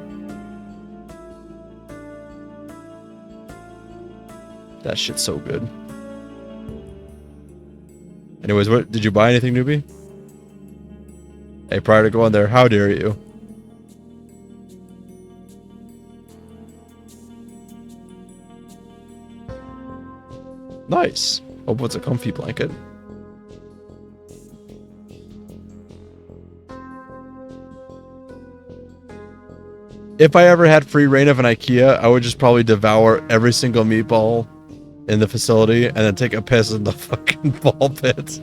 That shit's so good. Anyways, what did you buy anything, newbie? Hey, prior to going there, how dare you? Nice. Hope it's a comfy blanket. If I ever had free reign of an IKEA, I would just probably devour every single meatball in the facility and then take a piss in the fucking ball pit.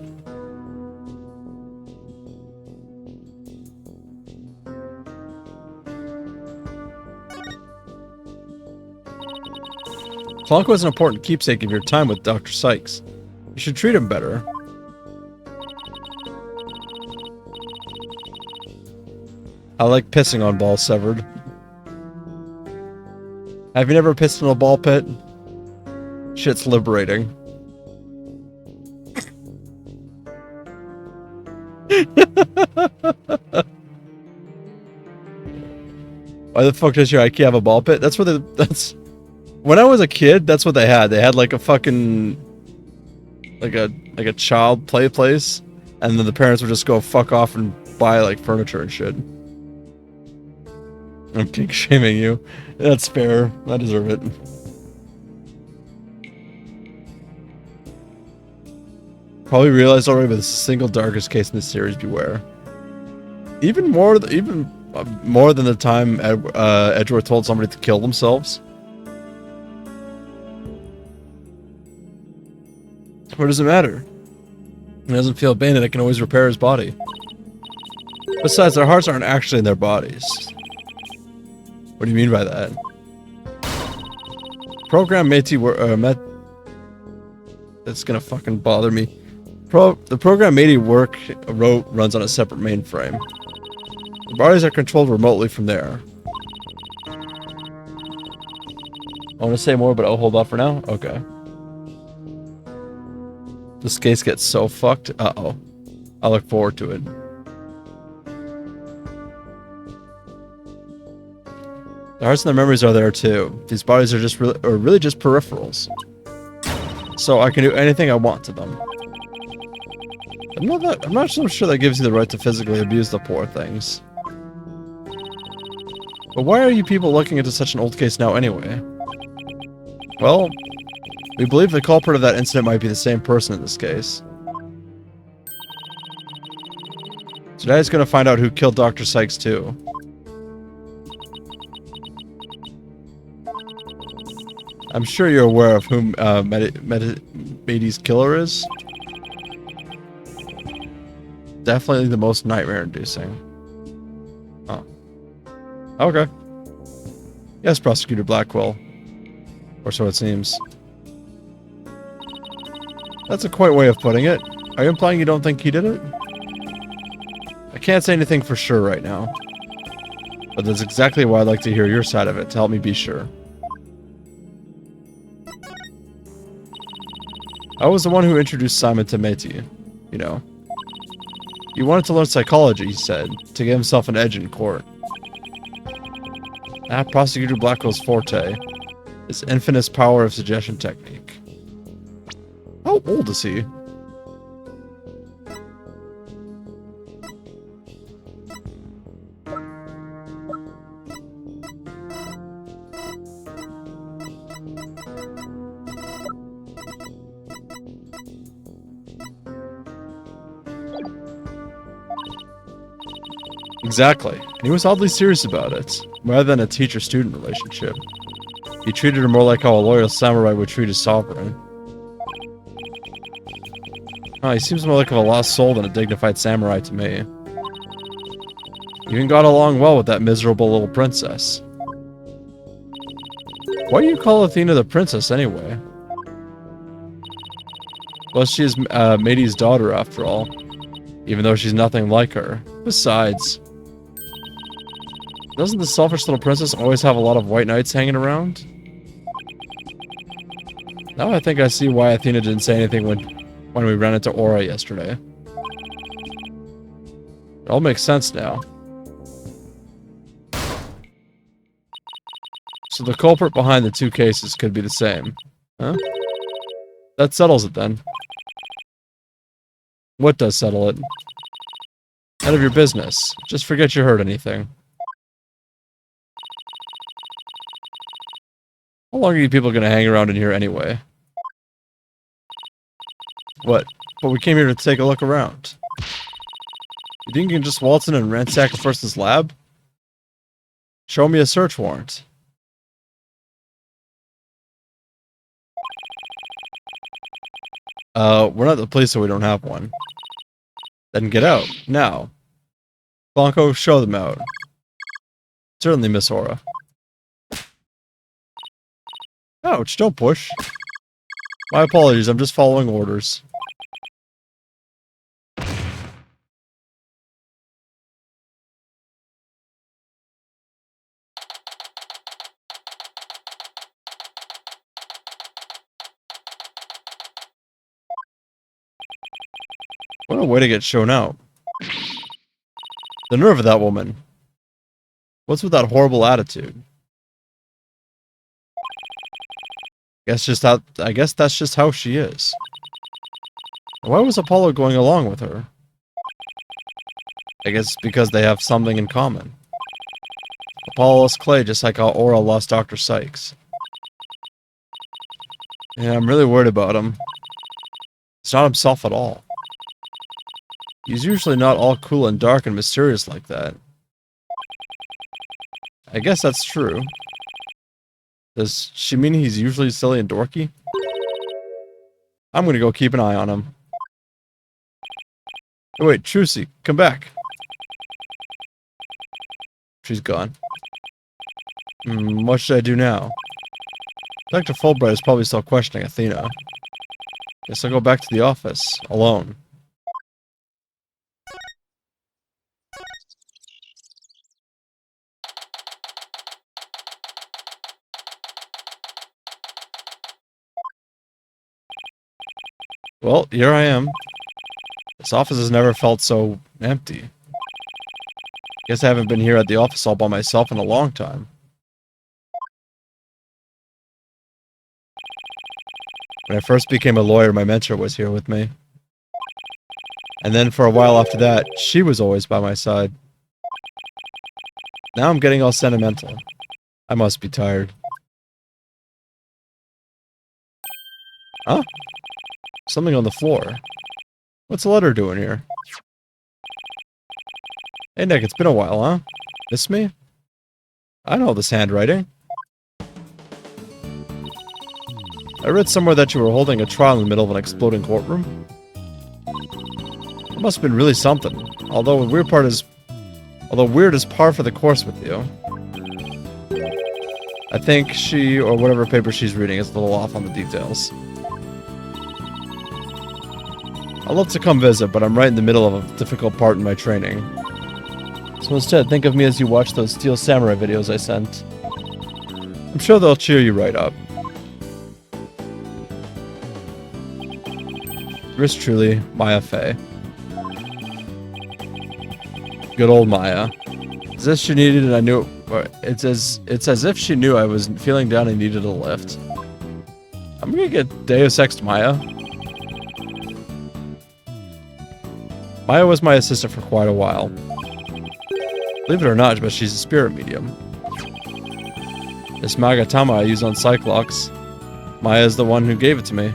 Clonk was an important keepsake of your time with Dr. Sykes. You should treat him better. I like pissing on balls, Severed. Have you never pissed in a ball pit? Shit's liberating. Why the fuck does your IKEA have a ball pit? That's where that's... When I was a kid, that's what they had. They had like a fucking... Like a child play place. And then the parents would just go fuck off and buy like furniture and shit. I'm kink shaming you. That's fair. I deserve it. Probably realized already, but this is the single darkest case in this series. Beware. Even more than the time Edgeworth told somebody to kill themselves. What does it matter? He doesn't feel pain and it can always repair his body. Besides, their hearts aren't actually in their bodies. What do you mean by that? Program That's gonna fucking bother me. The program Matey runs on a separate mainframe. The bodies are controlled remotely from there. I want to say more, but I'll hold off for now. Okay. This case gets so fucked. Uh-oh. I look forward to it. The hearts and the memories are there too. These bodies are just really just peripherals. So I can do anything I want to them. I'm not so sure that gives you the right to physically abuse the poor things. But why are you people looking into such an old case now anyway? Well, we believe the culprit of that incident might be the same person in this case. Today's gonna find out who killed Dr. Sykes too. I'm sure you're aware of whom Matey's killer is. Definitely the most nightmare-inducing. Oh. Okay. Yes, Prosecutor Blackwell. Or so it seems. That's a quaint way of putting it. Are you implying you don't think he did it? I can't say anything for sure right now. But that's exactly why I'd like to hear your side of it, to help me be sure. I was the one who introduced Simon to Matey, you know. He wanted to learn psychology, he said, to give himself an edge in court. That Prosecutor Blackwell's forte, his infinite power of suggestion technique. How old is he? Exactly. And he was oddly serious about it, rather than a teacher-student relationship. He treated her more like how a loyal samurai would treat his sovereign. Oh, he seems more like a lost soul than a dignified samurai to me. He even got along well with that miserable little princess. Why do you call Athena the princess anyway? Well, she is Matey's daughter after all, even though she's nothing like her. Besides, doesn't the selfish little princess always have a lot of white knights hanging around? Now I think I see why Athena didn't say anything when we ran into Aura yesterday. It all makes sense now. So the culprit behind the two cases could be the same. Huh? That settles it then. What does settle it? None of your business. Just forget you heard anything. How long are you people gonna hang around in here anyway? What? But we came here to take a look around. You think you can just waltz in and ransack a person's lab? Show me a search warrant. We're not the police, so we don't have one. Then get out, now. Blanco, show them out. Certainly, Miss Aura. Ouch, don't push. My apologies, I'm just following orders. What a way to get shown out. The nerve of that woman. What's with that horrible attitude? I guess that's just how she is. Why was Apollo going along with her? I guess because they have something in common. Apollo lost Clay just like how Aura lost Dr. Sykes. Yeah, I'm really worried about him. He's not himself at all. He's usually not all cool and dark and mysterious like that. I guess that's true. Does she mean he's usually silly and dorky? I'm gonna go keep an eye on him. Oh, wait, Trucy, come back. She's gone. What should I do now? Dr. Fulbright is probably still questioning Athena. Guess I'll go back to the office, alone. Well, here I am. This office has never felt so empty. Guess I haven't been here at the office all by myself in a long time. When I first became a lawyer, my mentor was here with me. And then for a while after that, she was always by my side. Now I'm getting all sentimental. I must be tired. Huh? Something on the floor. What's the letter doing here? Hey Nick, it's been a while, huh? Miss me? I know this handwriting. I read somewhere that you were holding a trial in the middle of an exploding courtroom. It must have been really something. Although weird is par for the course with you. I think she, or whatever paper she's reading, is a little off on the details. I'd love to come visit, but I'm right in the middle of a difficult part in my training. So instead, think of me as you watch those Steel Samurai videos I sent. I'm sure they'll cheer you right up. Yours truly, Maya Fey. Good old Maya. It's as if she needed and I knew it's as if she knew I was feeling down and needed a lift. I'm gonna get Deus Ex Maya. Maya was my assistant for quite a while. Believe it or not, but she's a spirit medium. This Magatama I use on Cyclops, Maya is the one who gave it to me.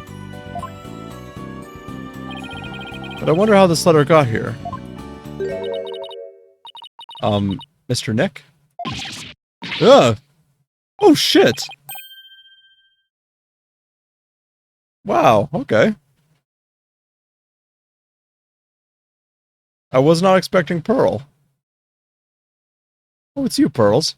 But I wonder how this letter got here. Mr. Nick? Ugh! Oh shit! Wow, okay. I was not expecting Pearl. Oh, it's you, Pearls.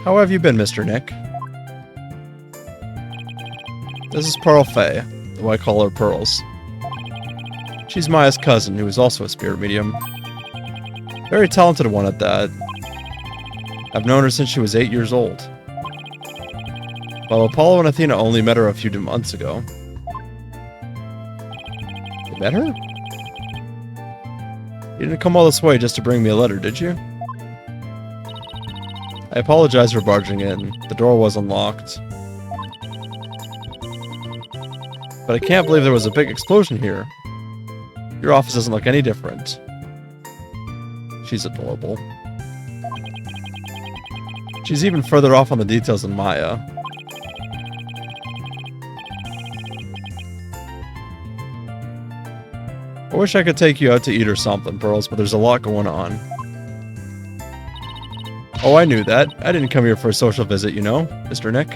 How have you been, Mr. Nick? This is Pearl Fey, though I call her Pearls. She's Maya's cousin, who is also a spirit medium. Very talented one at that. I've known her since she was 8 years old. While Apollo and Athena only met her a few months ago. You met her? You didn't come all this way just to bring me a letter, did you? I apologize for barging in. The door was unlocked. But I can't believe there was a big explosion here. Your office doesn't look any different. She's adorable. She's even further off on the details than Maya. I wish I could take you out to eat or something, Pearls, but there's a lot going on. Oh, I knew that. I didn't come here for a social visit, you know, Mr. Nick.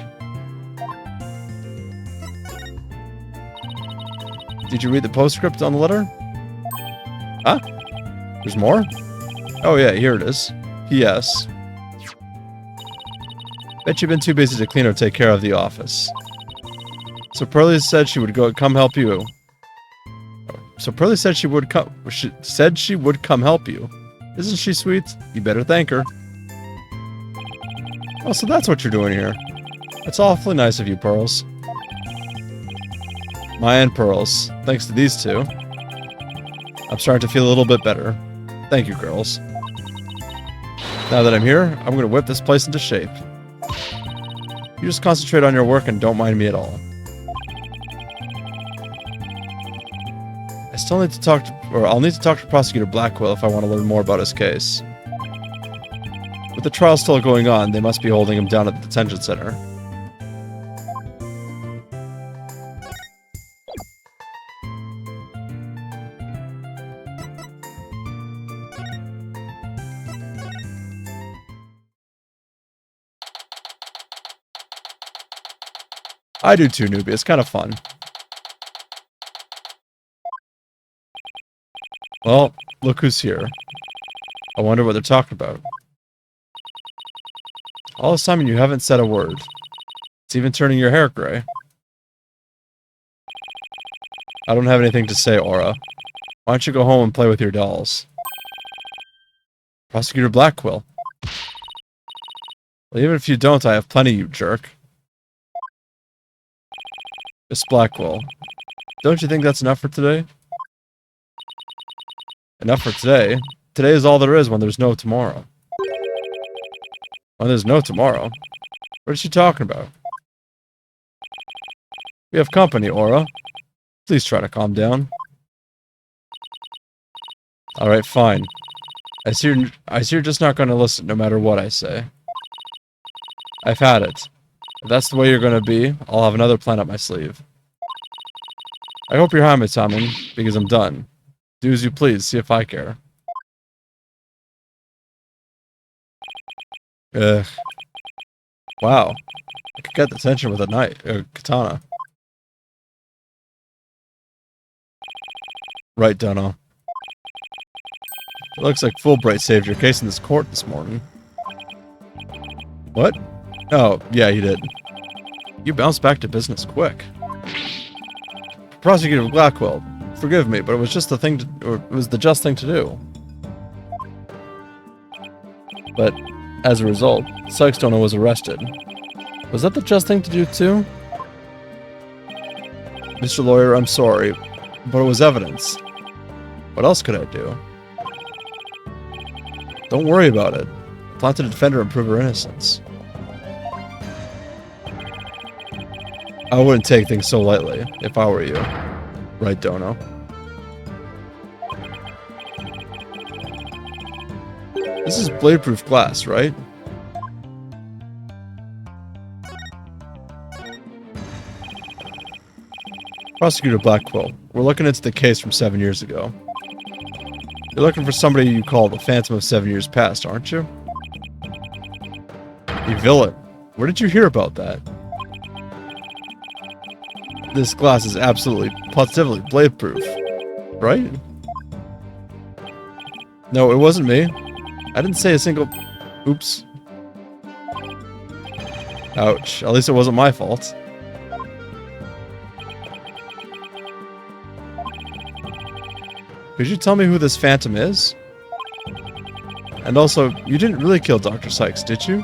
Did you read the postscript on the letter? Huh? There's more? Oh yeah, here it is. P.S. Bet you've been too busy to clean or take care of the office. So Pearlie said she would come help you. So Pearlie said she would come help you. Isn't she sweet? You better thank her. Oh, so that's what you're doing here. That's awfully nice of you, Pearls. Maya and Pearls. Thanks to these two, I'm starting to feel a little bit better. Thank you, girls. Now that I'm here, I'm going to whip this place into shape. You just concentrate on your work and don't mind me at all. I'll need to talk to Prosecutor Blackwell if I want to learn more about his case. With the trial still going on, they must be holding him down at the detention center. I do too, newbie. It's kind of fun. Well, look who's here. I wonder what they're talking about. All this time and you haven't said a word. It's even turning your hair gray. I don't have anything to say, Aura. Why don't you go home and play with your dolls? Prosecutor Blackwell. Well, even if you don't, I have plenty, you jerk. Miss Blackwell. Don't you think that's enough for today? Enough for today? Today is all there is when there's no tomorrow. When there's no tomorrow? What is she talking about? We have company, Aura. Please try to calm down. Alright, fine. I see you're just not going to listen no matter what I say. I've had it. If that's the way you're going to be, I'll have another plan up my sleeve. I hope you're happy, Tommy, because I'm done. Do as you please, see if I care. Ugh. Wow. I could get the tension with a katana. Right, Dono. It looks like Fulbright saved your case in this court this morning. What? Oh, yeah, he did. You bounced back to business quick. Prosecutor Blackwell, forgive me, but it was just the thing it was the just thing to do. But as a result, Sykes Dono was arrested. Was that the just thing to do too? Mr. Lawyer, I'm sorry, but it was evidence. What else could I do? Don't worry about it. I plan to defend her and prove her innocence. I wouldn't take things so lightly, if I were you. Right, Dono? This is blade-proof glass, right? Prosecutor Blackwell, we're looking into the case from 7 years ago. You're looking for somebody you call the Phantom of 7 Years Past, aren't you? You villain. Where did you hear about that? This glass is absolutely, positively blade-proof. Right? No, it wasn't me. I didn't say a single... Oops. Ouch. At least it wasn't my fault. Could you tell me who this Phantom is? And also, you didn't really kill Dr. Sykes, did you?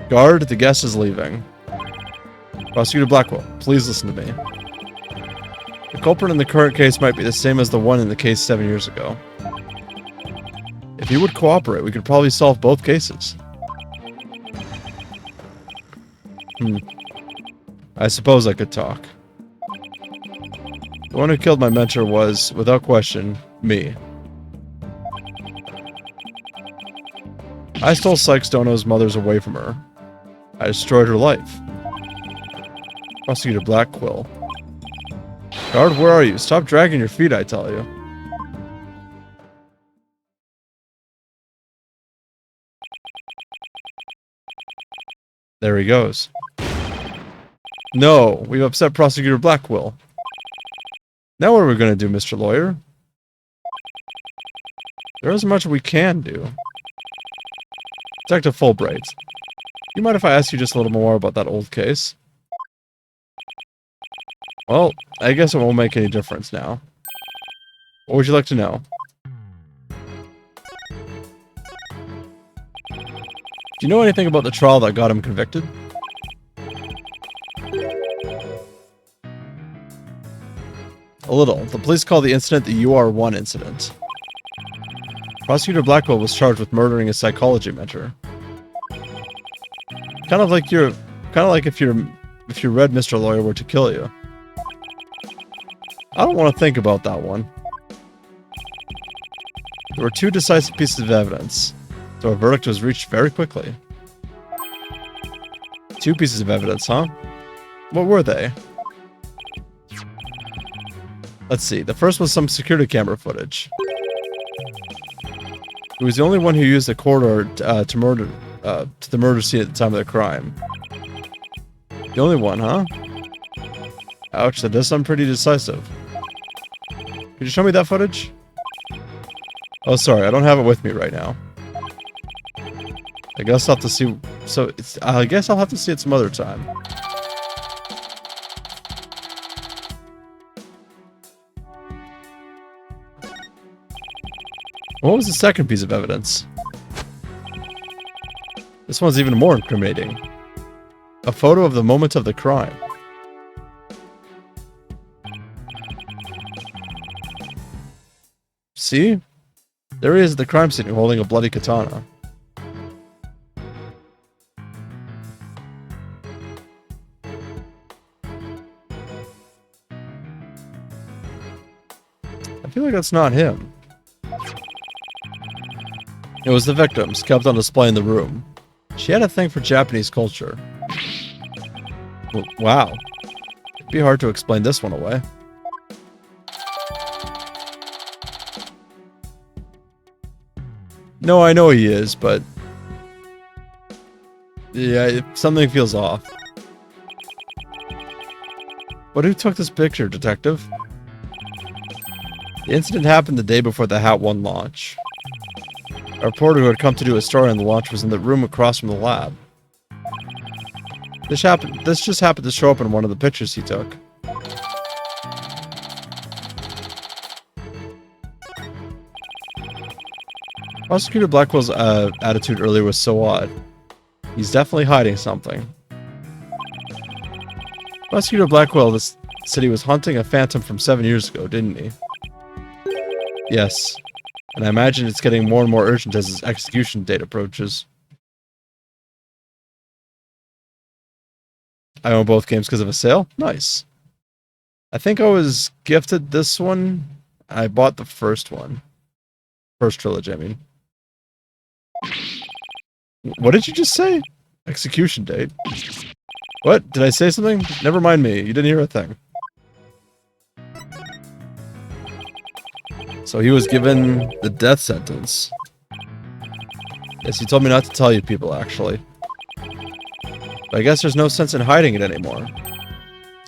Guard, the guest is leaving. Prosecutor Blackwell, please listen to me. The culprit in the current case might be the same as the one in the case 7 years ago. If he would cooperate, we could probably solve both cases. I suppose I could talk. The one who killed my mentor was, without question, me. I stole Sykes Dono's mother's away from her. I destroyed her life. Prosecutor Blackquill. Guard, where are you? Stop dragging your feet, I tell you. There he goes. No, we've upset Prosecutor Blackquill. Now what are we going to do, Mr. Lawyer? There isn't much we can do. Detective Fulbright, you mind if I ask you just a little more about that old case? Well, I guess it won't make any difference now. What would you like to know? Do you know anything about the trial that got him convicted? A little. The police call the incident the UR1 incident. Prosecutor Blackwell was charged with murdering a psychology mentor. Kind of like if your red Mr. Lawyer were to kill you. I don't want to think about that one. There were two decisive pieces of evidence, so a verdict was reached very quickly. Two pieces of evidence, huh? What were they? Let's see. The first was some security camera footage. He was the only one who used the corridor to the murder scene at the time of the crime. The only one, huh? Ouch, that does sound pretty decisive. Could you show me that footage? Oh, sorry, I don't have it with me right now. I guess I'll have to see. I guess I'll have to see it some other time. What was the second piece of evidence? This one's even more incriminating. A photo of the moment of the crime. See? There he is at the crime scene holding a bloody katana. I feel like that's not him. It was the victims, kept on display in the room. She had a thing for Japanese culture. Wow. It'd be hard to explain this one away. No, I know he is, but... yeah, something feels off. But who took this picture, Detective? The incident happened the day before the Hat 1 launch. A reporter who had come to do a story on the launch was in the room across from the lab. This just happened to show up in one of the pictures he took. Prosecutor Blackwell's attitude earlier was so odd. He's definitely hiding something. Prosecutor Blackwell said he was hunting a phantom from 7 years ago, didn't he? Yes. And I imagine it's getting more and more urgent as his execution date approaches. I own both games because of a sale? Nice. I think I was gifted this one. I bought the first one. First trilogy, I mean. What did you just say? Execution date? What? Did I say something? Never mind me. You didn't hear a thing. So he was given the death sentence. Yes, he told me not to tell you people, actually. But I guess there's no sense in hiding it anymore.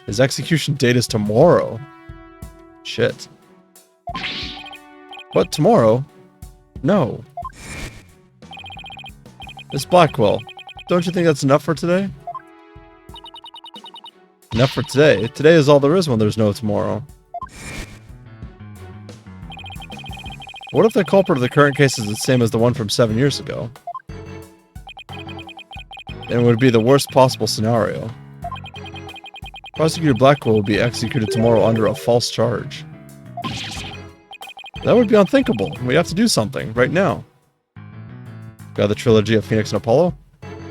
His execution date is tomorrow. Shit. What, tomorrow? No. Miss Blackwell, don't you think that's enough for today? Enough for today? Today is all there is when there's no tomorrow. What if the culprit of the current case is the same as the one from 7 years ago? Then it would be the worst possible scenario. Prosecutor Blackwell will be executed tomorrow under a false charge. That would be unthinkable. We have to do something, right now. Got the trilogy of Phoenix and Apollo?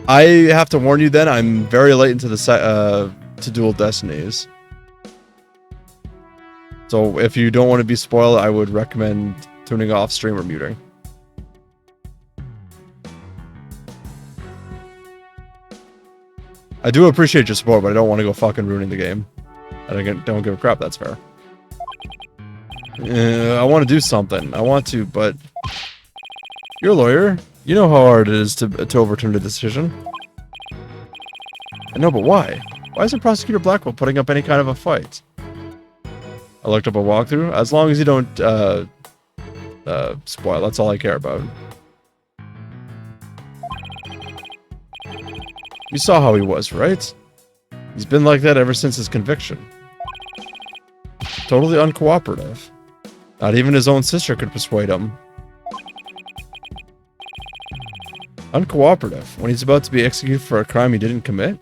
I have to warn you then, I'm very late into the to dual Destinies. So if you don't want to be spoiled, I would recommend tuning off stream or muting. I do appreciate your support, but I don't want to go fucking ruining the game. I don't give a crap, that's fair. I want to do something. I want to, but... You're a lawyer. You know how hard it is to overturn a decision. I know, but why? Why isn't Prosecutor Blackwell putting up any kind of a fight? I looked up a walkthrough. As long as you don't, spoil, that's all I care about. You saw how he was, right? He's been like that ever since his conviction. Totally uncooperative. Not even his own sister could persuade him. Uncooperative, when he's about to be executed for a crime he didn't commit?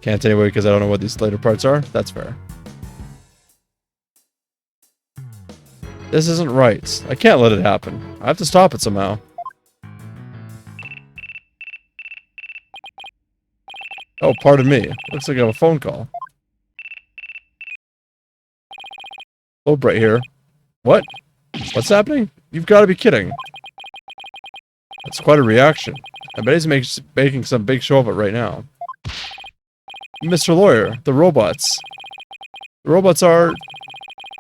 Can't anyway because I don't know what these later parts are. That's fair. This isn't right. I can't let it happen. I have to stop it somehow. Oh, pardon me. Looks like I have a phone call. Oh, right here. What? What's happening? You've got to be kidding. That's quite a reaction. I bet he's making some big show of it right now. Mr. Lawyer, the robots. The robots are...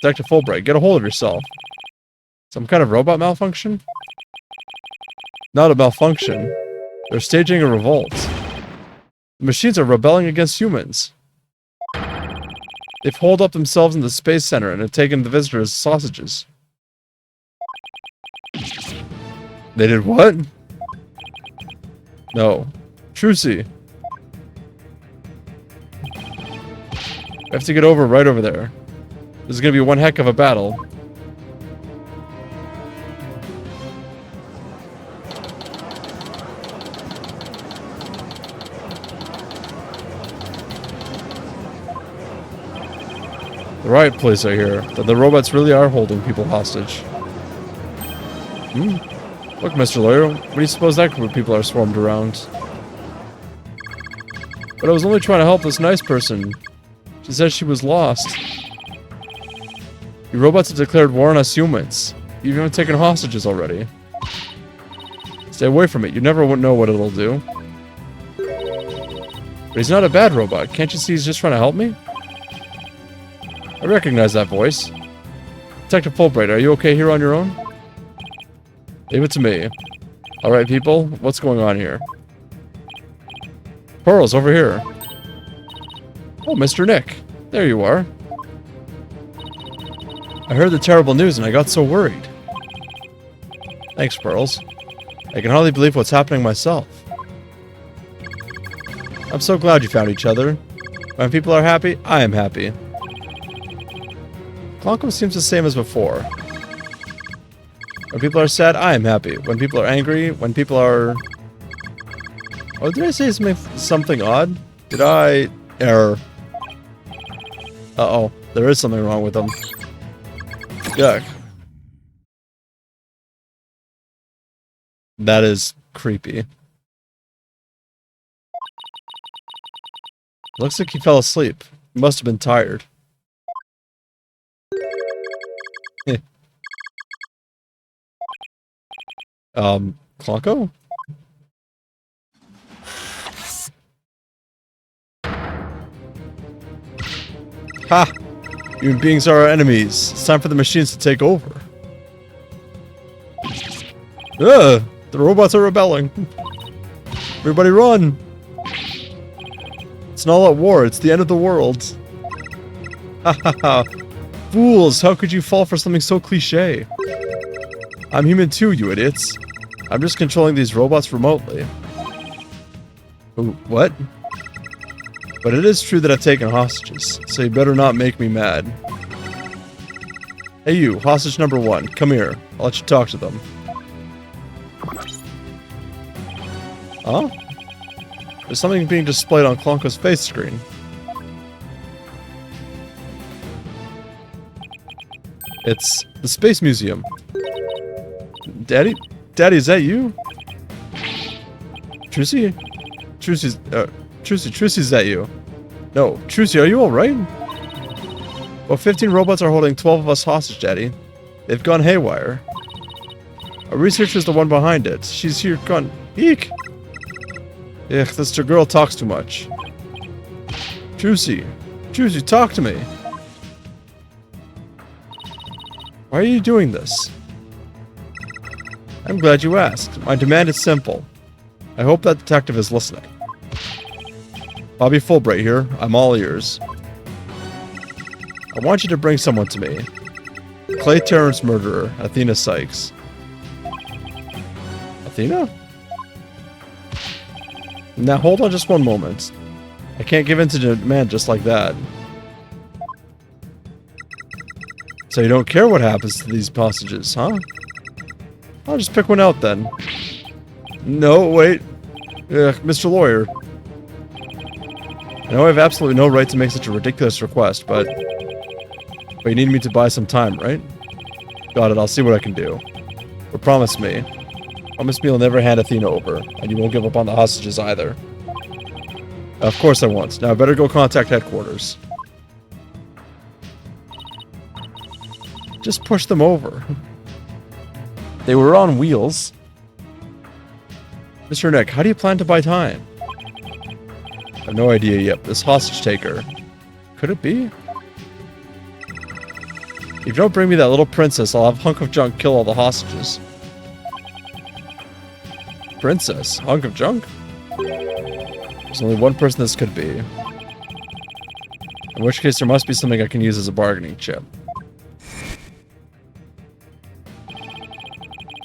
Detective Fulbright, get a hold of yourself. Some kind of robot malfunction? Not a malfunction. They're staging a revolt. The machines are rebelling against humans. They've holed up themselves in the Space Center and have taken the visitors as sausages. They did what? No. Trucy. We have to get over right over there. This is gonna be one heck of a battle. The right place, I hear. That the robots really are holding people hostage. Look, Mr. Lawyer, what do you suppose that group of people are swarmed around? But I was only trying to help this nice person. She said she was lost. You robots have declared war on us humans. You've even taken hostages already. Stay away from it. You never know what it'll do. But he's not a bad robot. Can't you see he's just trying to help me? I recognize that voice. Detective Fulbright, are you okay here on your own? Leave it to me. Alright, people. What's going on here? Pearls, over here. Oh, Mr. Nick. There you are. I heard the terrible news and I got so worried. Thanks, Pearls. I can hardly believe what's happening myself. I'm so glad you found each other. When people are happy, I am happy. Clonko seems the same as before. When people are sad, I am happy. When people are angry, when people are... Oh, did I say something odd? Did I... Error. Uh-oh. There is something wrong with them. Yuck. That is creepy. Looks like he fell asleep. He must have been tired. Clonko? Ha! Human beings are our enemies. It's time for the machines to take over. Ugh! The robots are rebelling. Everybody run! It's an all-out war. It's the end of the world. Ha ha ha. Fools! How could you fall for something so cliché? I'm human too, you idiots. I'm just controlling these robots remotely. Ooh, what? But it is true that I've taken hostages, so you better not make me mad. Hey you, hostage number 1, come here. I'll let you talk to them. Huh? There's something being displayed on Clonko's face screen. It's the Space Museum. Daddy, is that you? Trucy? Trucy, is that you? No, Trucy, are you alright? Well, 15 robots are holding 12 of us hostage, Daddy. They've gone haywire. A researcher's the one behind it. She's here gone. Eek! Ugh, this girl talks too much. Juicy. Juicy, talk to me. Why are you doing this? I'm glad you asked. My demand is simple. I hope that detective is listening. Bobby Fulbright here. I'm all ears. I want you to bring someone to me. Clay Terrence murderer, Athena Sykes. Athena? Now hold on just one moment. I can't give in to demand just like that. So you don't care what happens to these hostages, huh? I'll just pick one out then. No, wait. Ugh, Mr. Lawyer. I know I have absolutely no right to make such a ridiculous request, but you need me to buy some time, right? Got it, I'll see what I can do. But promise me you'll never hand Athena over, and you won't give up on the hostages either. Of course I won't. Now I better go contact headquarters. Just push them over. They were on wheels. Mr. Nick, how do you plan to buy time? I have no idea yet. This hostage taker. Could it be? If you don't bring me that little princess, I'll have Hunk of Junk kill all the hostages. Princess? Hunk of Junk? There's only one person this could be. In which case, there must be something I can use as a bargaining chip.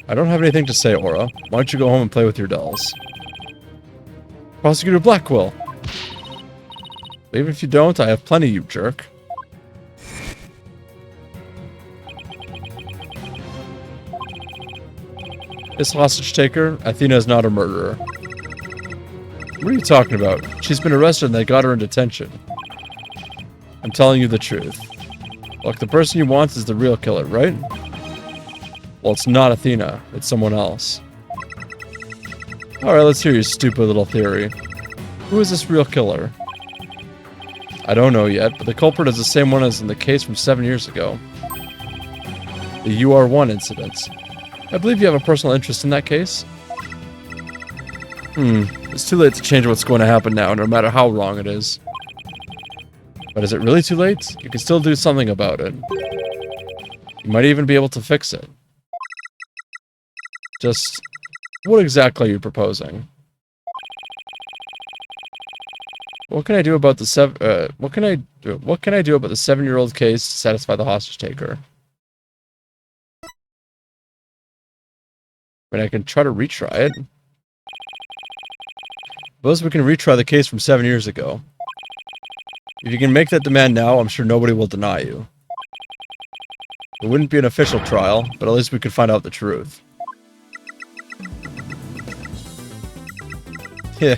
I don't have anything to say, Aura. Why don't you go home and play with your dolls? Prosecutor Blackquill! But even if you don't, I have plenty, you jerk. This hostage taker, Athena is not a murderer. What are you talking about? She's been arrested and they got her in detention. I'm telling you the truth. Look, the person you want is the real killer, right? Well, it's not Athena. It's someone else. Alright, let's hear your stupid little theory. Who is this real killer? I don't know yet, but the culprit is the same one as in the case from 7 years ago. The UR1 incident. I believe you have a personal interest in that case. It's too late to change what's going to happen now, no matter how wrong it is. But is it really too late? You can still do something about it. You might even be able to fix it. Just, what exactly are you proposing? What can I do about the what can I do about the 7-year-old case to satisfy the hostage taker? I mean, I can try to retry it. Suppose we can retry the case from 7 years ago. If you can make that demand now, I'm sure nobody will deny you. It wouldn't be an official trial, but at least we could find out the truth. Yeah.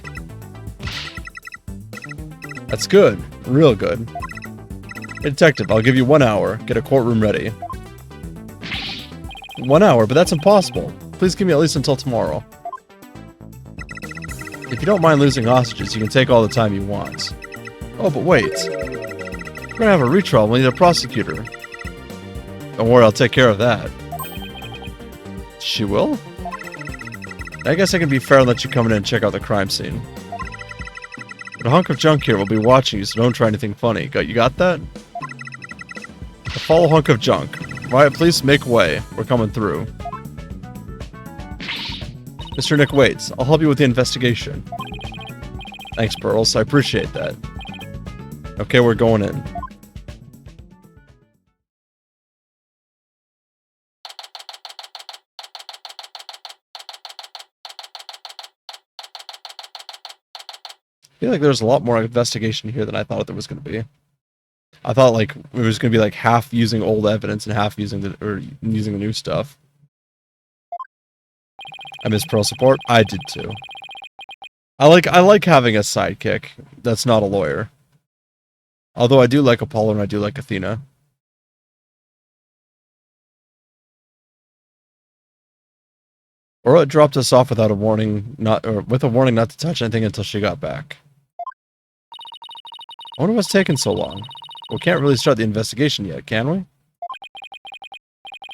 That's good. Real good. Hey, detective, I'll give you 1 hour. Get a courtroom ready. 1 hour, but that's impossible. Please give me at least until tomorrow. If you don't mind losing hostages, you can take all the time you want. Oh, but wait. We're gonna have a retrial. We'll need a prosecutor. Don't worry, I'll take care of that. She will? I guess I can be fair and let you come in and check out the crime scene. But a hunk of junk here will be watching you, so don't try anything funny. You got that? Follow hunk of junk. Riot, please make way. We're coming through. Mr. Nick waits. I'll help you with the investigation. Thanks, Pearls. I appreciate that. Okay, we're going in. I feel like there's a lot more investigation here than I thought there was going to be. I thought like it was going to be like half using old evidence and half using the new stuff. I miss Pearl support. I did too. I like having a sidekick that's not a lawyer. Although I do like Apollo and I do like Athena. Or it dropped us off without a warning, with a warning not to touch anything until she got back. I wonder what's taking so long. We can't really start the investigation yet, can we?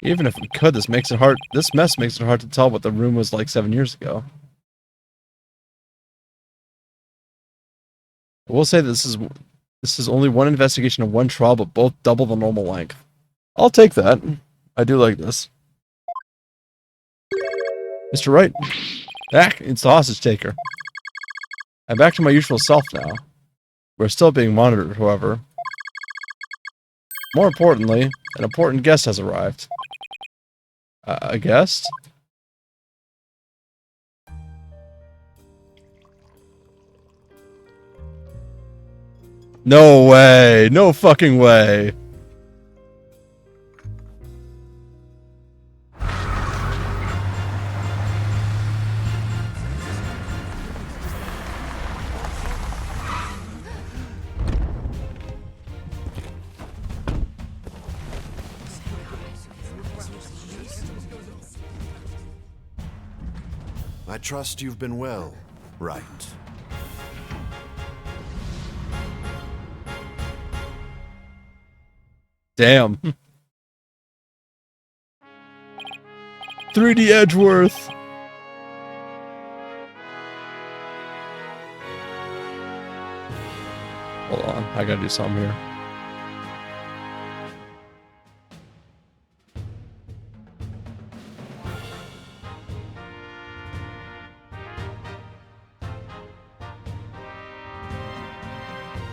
Even if we could, this makes it hard. This mess makes it hard to tell what the room was like 7 years ago. I will say this is only one investigation and one trial, but both double the normal length. I'll take that. I do like this. Mr. Wright. It's the hostage taker. I'm back to my usual self now. We're still being monitored, however. More importantly, an important guest has arrived. A guest? No way! No fucking way! I trust you've been well, right? Damn. 3D Edgeworth! Hold on, I gotta do something here.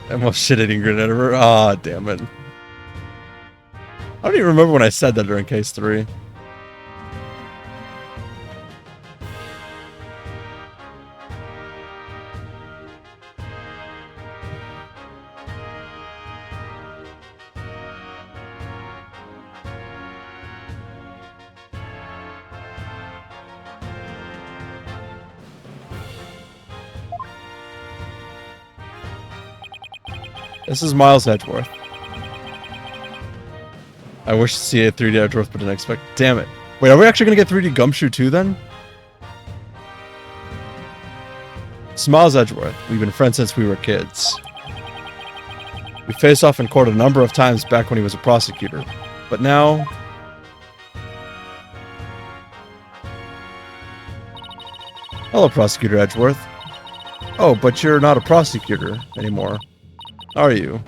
I'm most shit-eating grenade ever. Ah, damn it. I don't even remember when I said that during case 3. This is Miles Edgeworth. I wish to see a 3D Edgeworth, but didn't expect. Damn it. Wait, are we actually gonna get 3D Gumshoe too then? It's Miles Edgeworth. We've been friends since we were kids. We faced off in court a number of times back when he was a prosecutor. But now... Hello, Prosecutor Edgeworth. Oh, but you're not a prosecutor anymore, are you?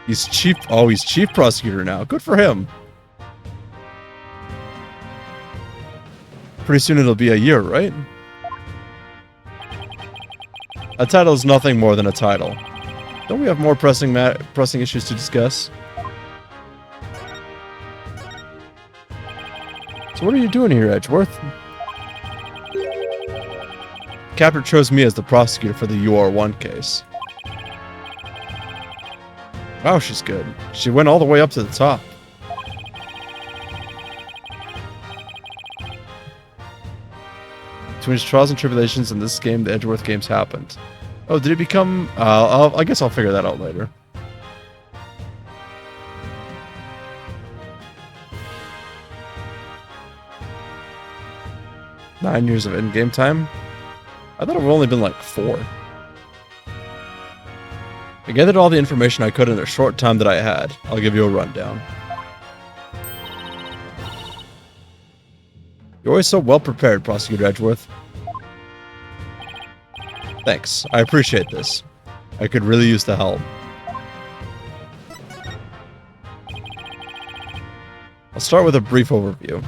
He's chief... Oh, he's chief prosecutor now. Good for him. Pretty soon it'll be a year, right? A title is nothing more than a title. Don't we have more pressing issues to discuss? So what are you doing here, Edgeworth? Captor chose me as the prosecutor for the UR1 case. Wow, she's good. She went all the way up to the top. Between his trials and tribulations in this game, the Edgeworth games happened. Oh, did it become... I guess I'll figure that out later. Nine years of in-game time? I thought it would only been like 4. I gathered all the information I could in the short time that I had. I'll give you a rundown. You're always so well prepared, Prosecutor Edgeworth. Thanks. I appreciate this. I could really use the help. I'll start with a brief overview.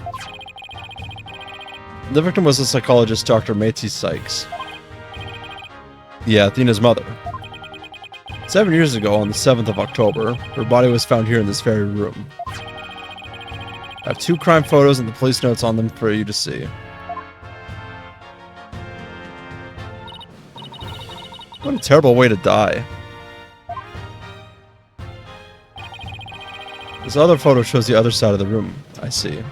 The victim was the psychologist Dr. Macy Sykes. Yeah, Athena's mother. 7 years ago, on the 7th of October, her body was found here in this very room. I have 2 crime photos and the police notes on them for you to see. What a terrible way to die. This other photo shows the other side of the room. I see.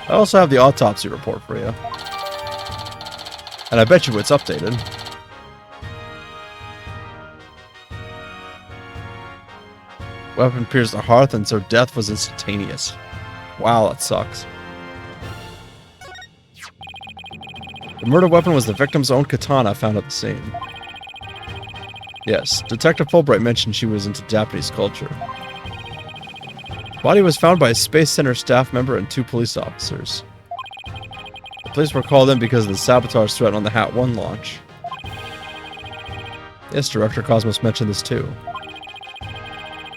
I also have the autopsy report for you. And I bet you it's updated. Weapon pierced the hearth, and so death was instantaneous. Wow, that sucks. The The murder weapon was the victim's own katana found at the scene. Yes, Detective Fulbright mentioned she was into Japanese culture. The body was found by a Space Center staff member and 2 police officers. The police were called in because of the sabotage threat on the Hat 1 launch. Yes, Director Cosmos mentioned this too.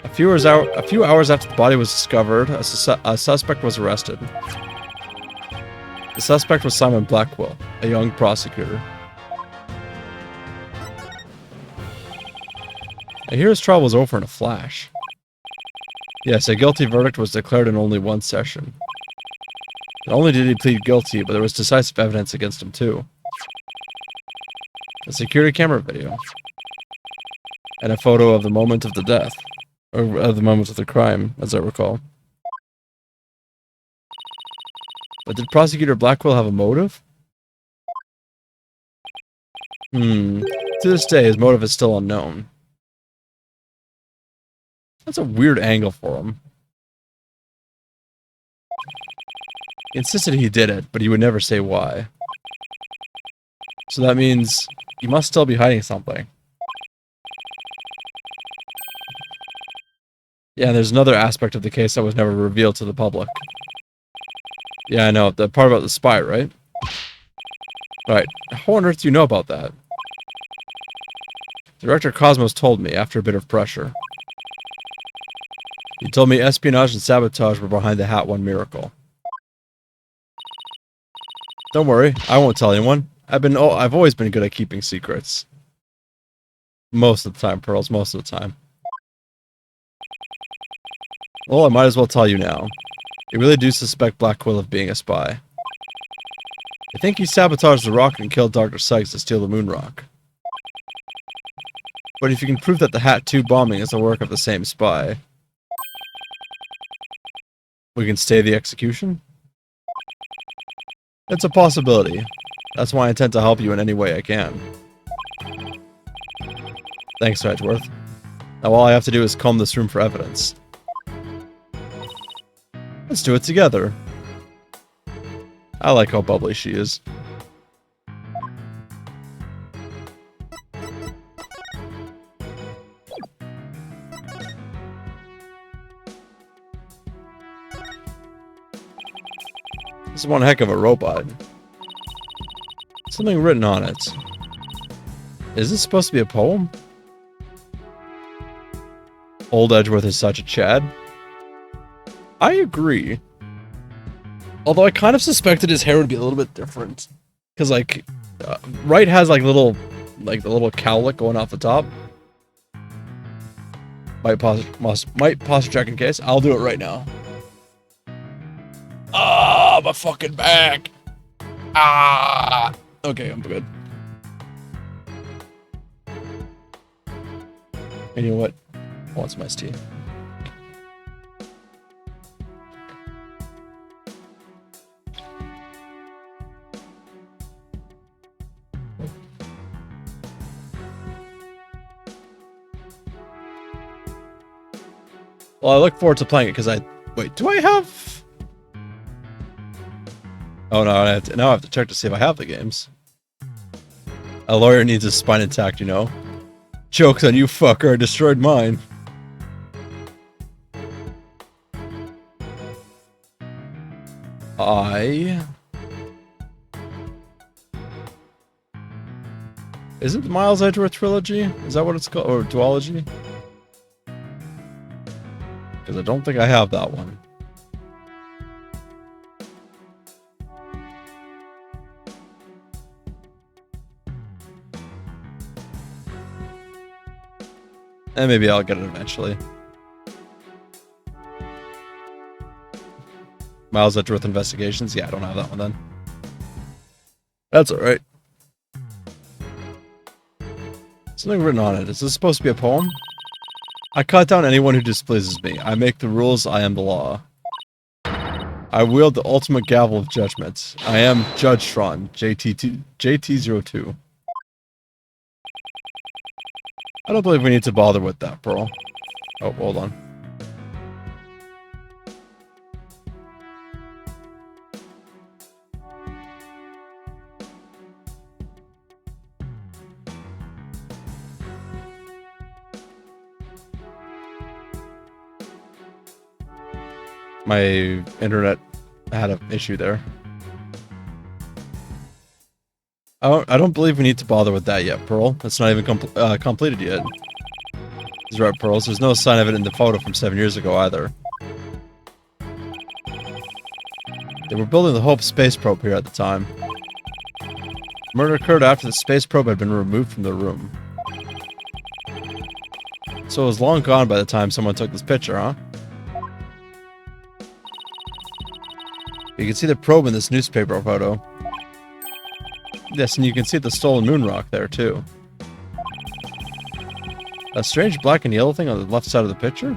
A few hours after the body was discovered, a suspect was arrested. The suspect was Simon Blackwell, a young prosecutor. I hear his trial was over in a flash. Yes, a guilty verdict was declared in only 1 session. Not only did he plead guilty, but there was decisive evidence against him too. A security camera video. And a photo of the moment of the death. Or of the moment of the crime, as I recall. But did Prosecutor Blackwell have a motive? To this day, his motive is still unknown. That's a weird angle for him. He insisted he did it, but he would never say why. So that means he must still be hiding something. Yeah, and there's another aspect of the case that was never revealed to the public. Yeah, I know. The part about the spy, right? Right. How on earth do you know about that? Director Cosmos told me after a bit of pressure. He told me espionage and sabotage were behind the Hat 1 miracle. Don't worry, I won't tell anyone. I've always been good at keeping secrets. Most of the time, Pearls, most of the time. Well, I might as well tell you now. I really do suspect Blackwell of being a spy. I think he sabotaged the rocket and killed Dr. Sykes to steal the moon rock. But if you can prove that the Hat 2 bombing is the work of the same spy, we can stay the execution? It's a possibility. That's why I intend to help you in any way I can. Thanks, Edgeworth. Now all I have to do is comb this room for evidence. Let's do it together. I like how bubbly she is. This is one heck of a robot. Something written on it. Is this supposed to be a poem? Old Edgeworth is such a Chad. I agree. Although I kind of suspected his hair would be a little bit different. Because, like, Wright has, like, the little cowlick going off the top. Might posture check in case. I'll do it right now. Ah, my fucking back. Ah. Okay, I'm good. And you know what? I want some iced tea. Well, I look forward to playing it because wait, do I have... Oh no, now I have to check to see if I have the games. A lawyer needs his spine intact, you know. Joke's on you, fucker. I destroyed mine. Is it the Miles Edgeworth trilogy? Is that what it's called? Or duology? Because I don't think I have that one. And maybe I'll get it eventually. Miles Edgeworth Investigations? Yeah, I don't have that one then. That's alright. Something written on it. Is this supposed to be a poem? I cut down anyone who displeases me. I make the rules, I am the law. I wield the ultimate gavel of judgment. I am Judge Tron, JT02. I don't believe we need to bother with that, Pearl. Oh, hold on. My internet had an issue there. I don't believe we need to bother with that yet, Pearl. It's not even completed yet. He's right, Pearls. There's no sign of it in the photo from 7 years ago either. They were building the Hope space probe here at the time. Murder occurred after the space probe had been removed from the room. So it was long gone by the time someone took this picture, huh? You can see the probe in this newspaper photo. Yes, and you can see the stolen moon rock there, too. A strange black and yellow thing on the left side of the picture?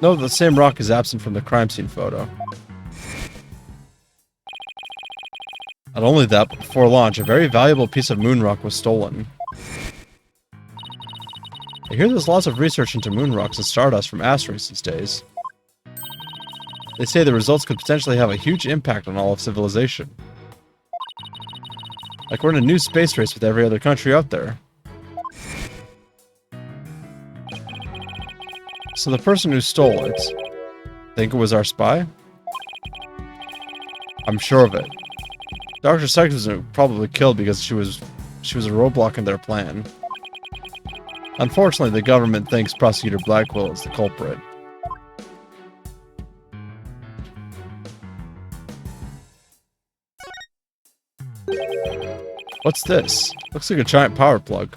No, the same rock is absent from the crime scene photo. Not only that, but before launch, a very valuable piece of moon rock was stolen. I hear there's lots of research into moon rocks and stardust from asteroids these days. They say the results could potentially have a huge impact on all of civilization. Like we're in a new space race with every other country out there. So the person who stole it, think it was our spy? I'm sure of it. Dr. Sykes was probably killed because she was a roadblock in their plan. Unfortunately, the government thinks Prosecutor Blackwell is the culprit. What's this? Looks like a giant power plug.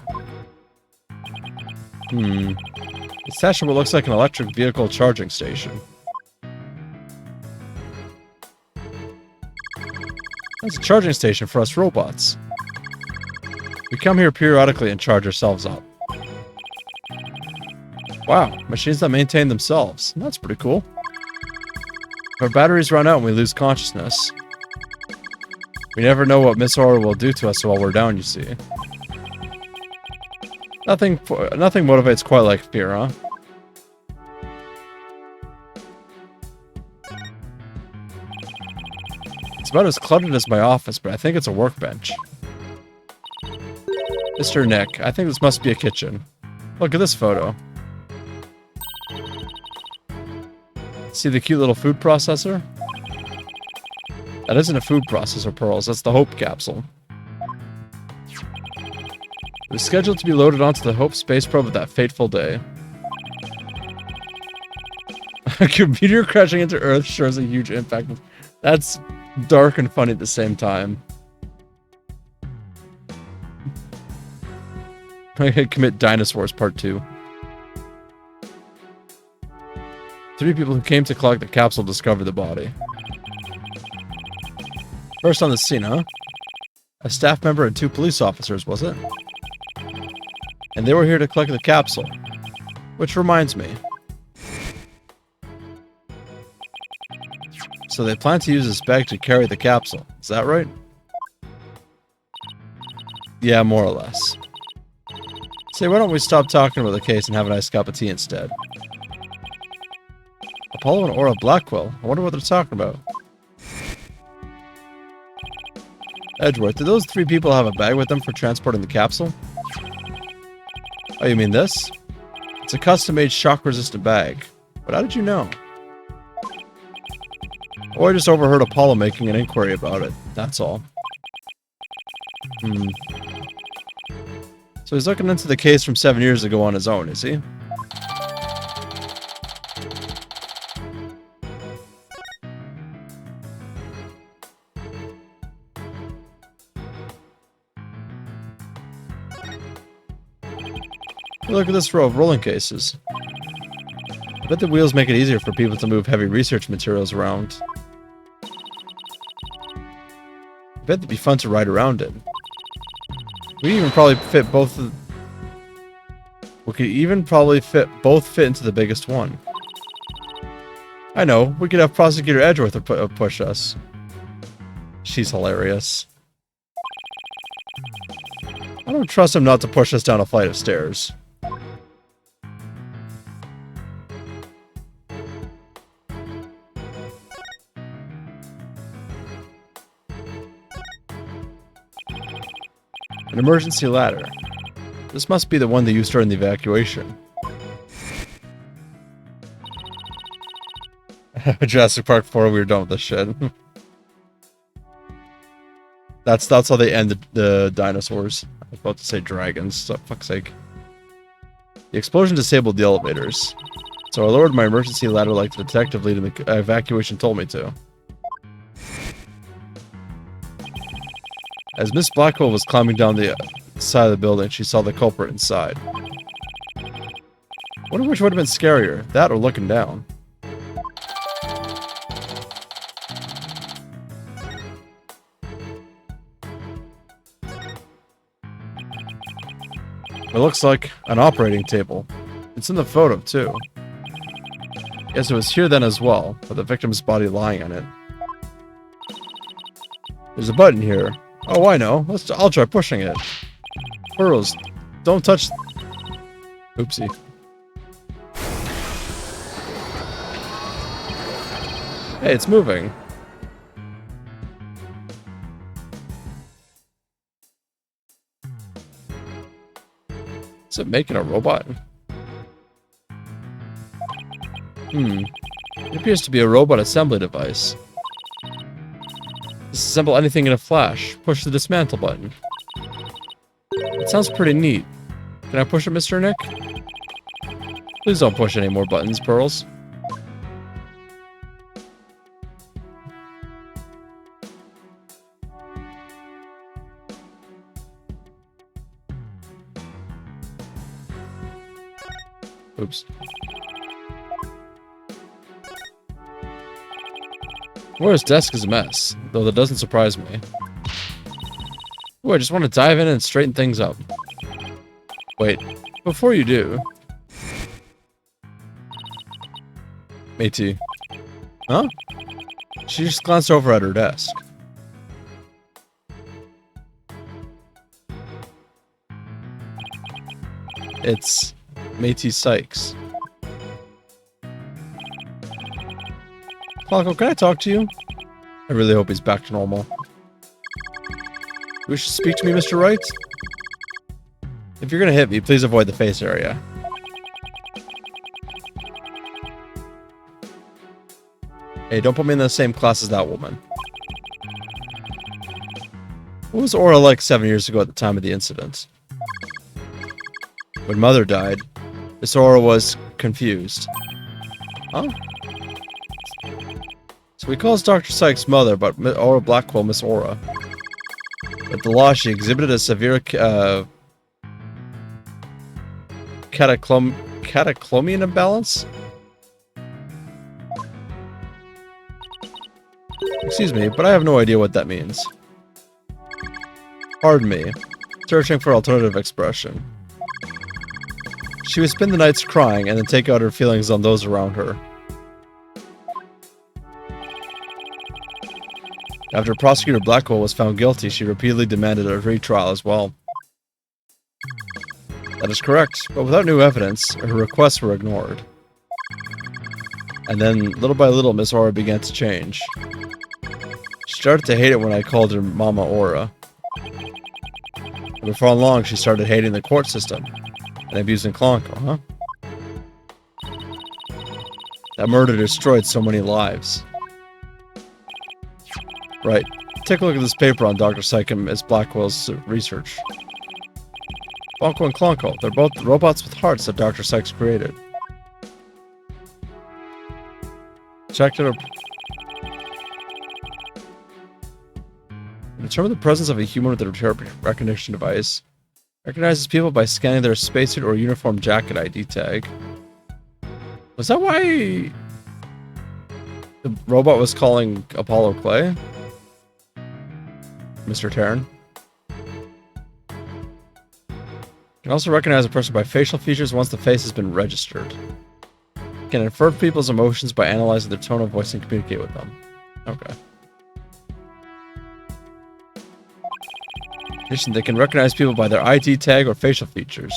It's attached to what looks like an electric vehicle charging station. That's a charging station for us robots. We come here periodically and charge ourselves up. Wow, machines that maintain themselves. That's pretty cool. If our batteries run out and we lose consciousness, we never know what Miss Aura will do to us while we're down, you see. Nothing motivates quite like fear, huh? It's about as cluttered as my office, but I think it's a workbench. Mr. Nick, I think this must be a kitchen. Look at this photo. See the cute little food processor? That isn't a food processor, Pearls. That's the Hope capsule. It was scheduled to be loaded onto the Hope space probe at that fateful day. A computer crashing into Earth shows a huge impact. That's dark and funny at the same time. I commit Dinosaurs Part 2. 3 people who came to collect the capsule discovered the body. First on the scene, huh? A staff member and 2 police officers, was it? And they were here to collect the capsule. Which reminds me. So they plan to use this bag to carry the capsule. Is that right? Yeah, more or less. Say, why don't we stop talking about the case and have a nice cup of tea instead? Apollo and Aura Blackwell. I wonder what they're talking about. Edgeworth, did those 3 people have a bag with them for transporting the capsule? Oh, you mean this? It's a custom-made shock-resistant bag. But how did you know? Oh, I just overheard Apollo making an inquiry about it. That's all. So he's looking into the case from 7 years ago on his own, is he? Look at this row of rolling cases. I bet the wheels make it easier for people to move heavy research materials around. I bet it'd be fun to ride around in. We could even probably fit both fit into the biggest one. I know, we could have Prosecutor Edgeworth push us. She's hilarious. I don't trust him not to push us down a flight of stairs. An emergency ladder. This must be the one they used during the evacuation. Jurassic Park 4, we were done with this shit. That's how they end the dinosaurs. I was about to say dragons, so fuck's sake. The explosion disabled the elevators, so I lowered my emergency ladder like the detective leading the evacuation told me to. As Miss Blackwell was climbing down the side of the building, she saw the culprit inside. Wonder which would have been scarier, that or looking down. It looks like an operating table. It's in the photo, too. Yes, it was here then as well, with the victim's body lying on it. There's a button here. Oh, I know. I'll try pushing it. Pearls, don't touch... Oopsie. Hey, it's moving. Is it making a robot? It appears to be a robot assembly device. Disassemble anything in a flash. Push the dismantle button. It sounds pretty neat. Can I push it, Mr. Nick? Please don't push any more buttons, Pearls. Oops. Laura's desk is a mess, though that doesn't surprise me. Ooh, I just want to dive in and straighten things up. Wait, before you do... Métis. Huh? She just glanced over at her desk. It's... Métis Sykes. Falco, can I talk to you? I really hope he's back to normal. You wish to speak to me, Mr. Wright? If you're gonna hit me, please avoid the face area. Hey, don't put me in the same class as that woman. What was Aura like 7 years ago at the time of the incident? When Mother died, Miss Aura was confused. Huh? So he calls Dr. Sykes mother, but Aura Blackwell Miss Aura. At the law, she exhibited a severe cataclysmian imbalance? Excuse me, but I have no idea what that means. Pardon me. Searching for alternative expression. She would spend the nights crying and then take out her feelings on those around her. After Prosecutor Blackwell was found guilty, she repeatedly demanded a retrial as well. That is correct, but without new evidence, her requests were ignored. And then, little by little, Miss Aura began to change. She started to hate it when I called her Mama Aura. And before long, she started hating the court system and abusing Clonko, huh? That murder destroyed so many lives. Right. Take a look at this paper on Dr. Sykes and Ms. Blackwell's research. Bonko and Clonko, they're both robots with hearts that Dr. Sykes created. Check to determine the presence of a human with a recognition device. Recognizes people by scanning their spacesuit or uniform jacket ID tag. Was that why the robot was calling Apollo Clay? Mr. Terran. Can also recognize a person by facial features once the face has been registered. Can infer people's emotions by analyzing their tone of voice and communicate with them. Okay. In addition, they can recognize people by their ID tag or facial features.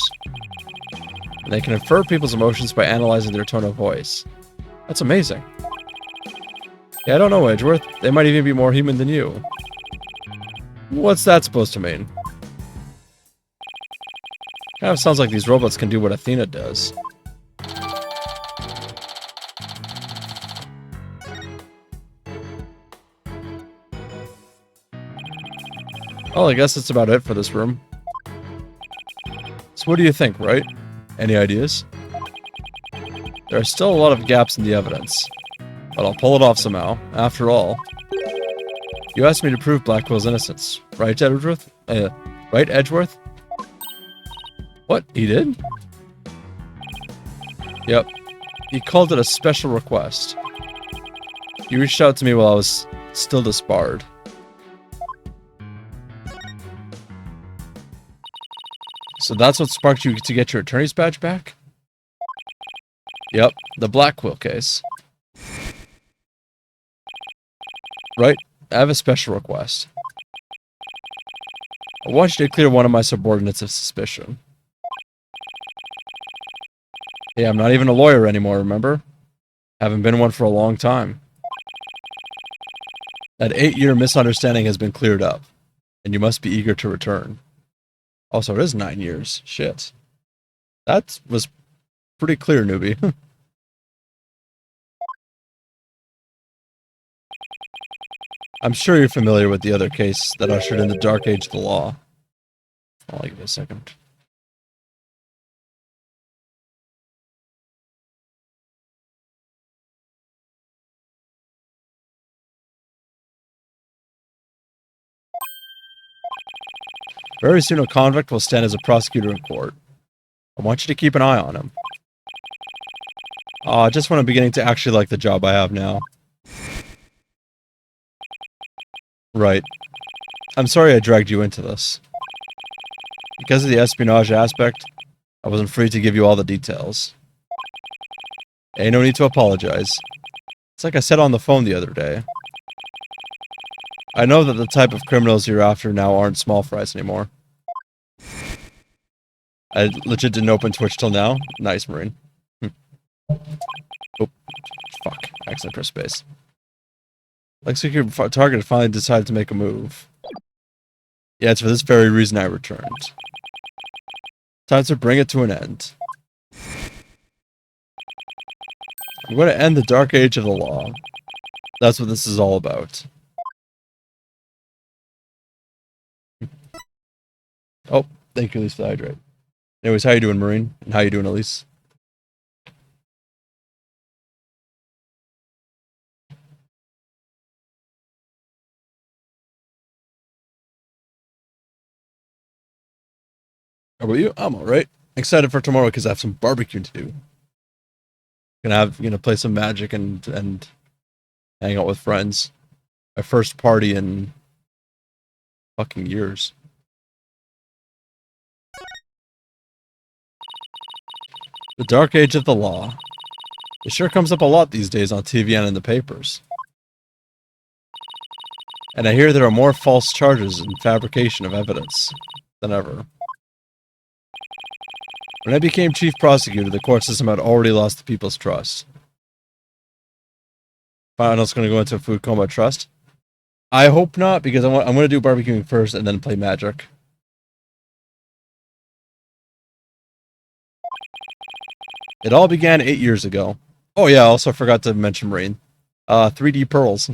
And they can infer people's emotions by analyzing their tone of voice. That's amazing. Yeah, I don't know, Edgeworth. They might even be more human than you. What's that supposed to mean? Kind of sounds like these robots can do what Athena does. Well, I guess that's about it for this room. So what do you think, right? Any ideas? There are still a lot of gaps in the evidence, but I'll pull it off somehow. After all, you asked me to prove Blackwell's innocence, right, Edgeworth? Right, Edgeworth? What, he did? Yep. He called it a special request. He reached out to me while I was still disbarred. So that's what sparked you to get your attorney's badge back? Yep, the Blackwell case. Right, I have a special request. I want you to clear one of my subordinates of suspicion. Yeah, I'm not even a lawyer anymore, remember? Haven't been one for a long time. That 8-year misunderstanding has been cleared up, and you must be eager to return. Also, it is 9 years. Shit. That was pretty clear, newbie. I'm sure you're familiar with the other case that ushered in the dark age of the law. I'll give it a second. Very soon a convict will stand as a prosecutor in court. I want you to keep an eye on him. Just when I'm beginning to actually like the job I have now. Right. I'm sorry I dragged you into this. Because of the espionage aspect, I wasn't free to give you all the details. Ain't no need to apologize. It's like I said on the phone the other day. I know that the type of criminals you're after now aren't small fries anymore. I legit didn't open Twitch till now. Nice, Marine. Oh, fuck. Accidentally press space. Looks like your target finally decided to make a move. Yeah, it's for this very reason I returned. Time to bring it to an end. I'm going to end the dark age of the law. That's what this is all about. Oh, thank you, Elise, for the hydrate. Anyways, how you doing, Marine? And how you doing, Elise? How about you? I'm alright. Excited for tomorrow because I have some barbecue to do. Gonna play some Magic and hang out with friends. My first party in fucking years. The dark age of the law. It sure comes up a lot these days on TV and in the papers. And I hear there are more false charges and fabrication of evidence than ever. When I became chief prosecutor, the court system had already lost the people's trust. Final's going to go into a food coma trust. I hope not, because I'm going to do barbecuing first and then play Magic. It all began 8 years ago. Oh yeah, I also forgot to mention Rain. 3D pearls.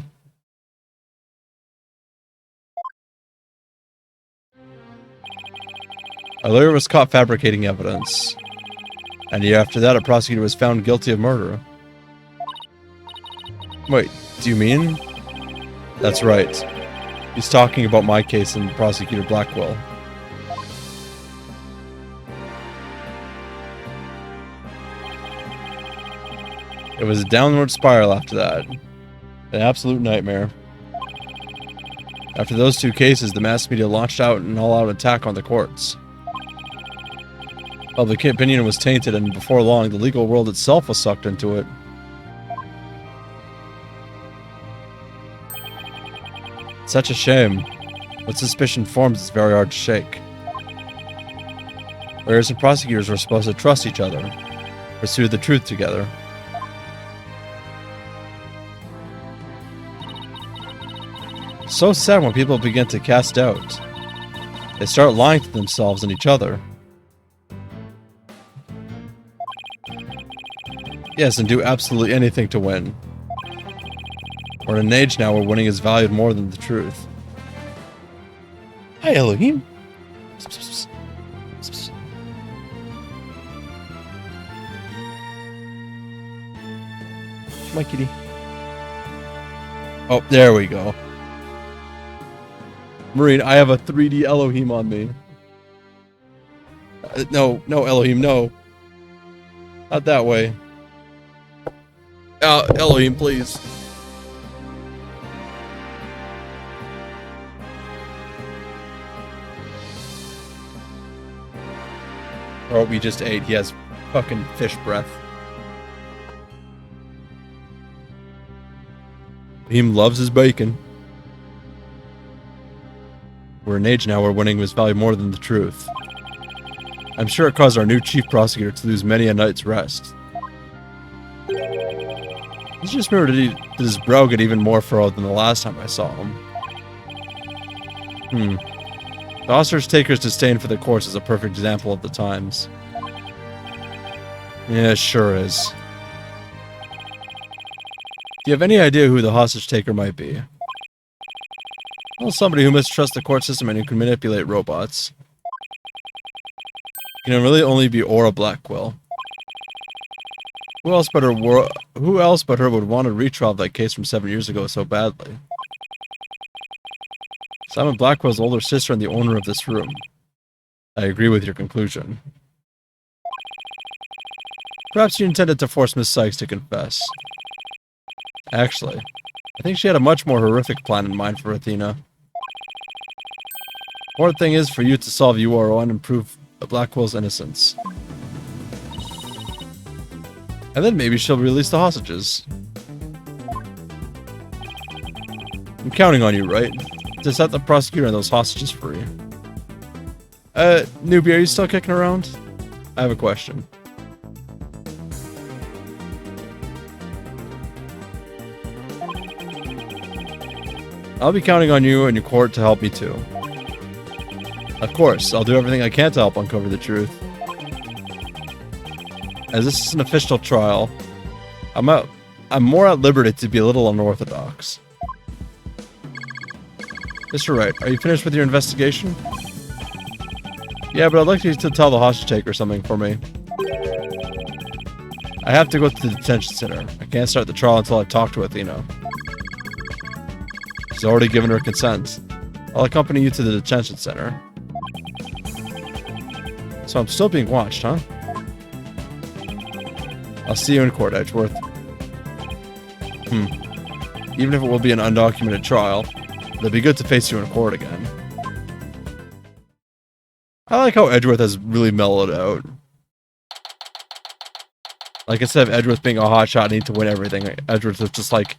A lawyer was caught fabricating evidence. And a year after that, a prosecutor was found guilty of murder. Wait, do you mean? That's right. He's talking about my case and Prosecutor Blackwell. It was a downward spiral after that. An absolute nightmare. After those two cases, the mass media launched out an all-out attack on the courts. Public opinion was tainted, and before long, the legal world itself was sucked into it. Such a shame. What suspicion forms is very hard to shake. Lawyers and prosecutors were supposed to trust each other, pursue the truth together. So sad when people begin to cast doubt. They start lying to themselves and each other. Yes, and do absolutely anything to win. We're in an age now where winning is valued more than the truth. Hi, Elohim. Come on, kitty. Oh, there we go. Marine, I have a 3D Elohim on me. No, Elohim, no. Not that way. Elohim, please. Or we just ate. He has fucking fish breath. Elohim loves his bacon. We're an age now where winning was valued more than the truth. I'm sure it caused our new chief prosecutor to lose many a night's rest. Let's just remember, did his brow get even more furrowed than the last time I saw him? The hostage taker's disdain for the courts is a perfect example of the times. Yeah, it sure is. Do you have any idea who the hostage taker might be? Well, somebody who mistrusts the court system and who can manipulate robots. It can really only be Aura Blackquill. Who else but her would want to retrial that case from 7 years ago so badly? Simon Blackwell's older sister and the owner of this room. I agree with your conclusion. Perhaps you intended to force Miss Sykes to confess. Actually, I think she had a much more horrific plan in mind for Athena. The important thing is for you to solve URO and prove Blackwell's innocence. And then maybe she'll release the hostages. I'm counting on you, right? To set the prosecutor and those hostages free. Newbie, are you still kicking around? I have a question. I'll be counting on you and your court to help me too. Of course, I'll do everything I can to help uncover the truth. As this is an official trial, I'm more at liberty to be a little unorthodox. Mr. Wright, are you finished with your investigation? Yeah, but I'd like you to tell the hostage taker something for me. I have to go to the detention center. I can't start the trial until I've talked to Athena. She's already given her consent. I'll accompany you to the detention center. So I'm still being watched, huh? I'll see you in court, Edgeworth. Even if it will be an undocumented trial, it'll be good to face you in court again. I like how Edgeworth has really mellowed out. Like, instead of Edgeworth being a hotshot and need to win everything, Edgeworth is just like,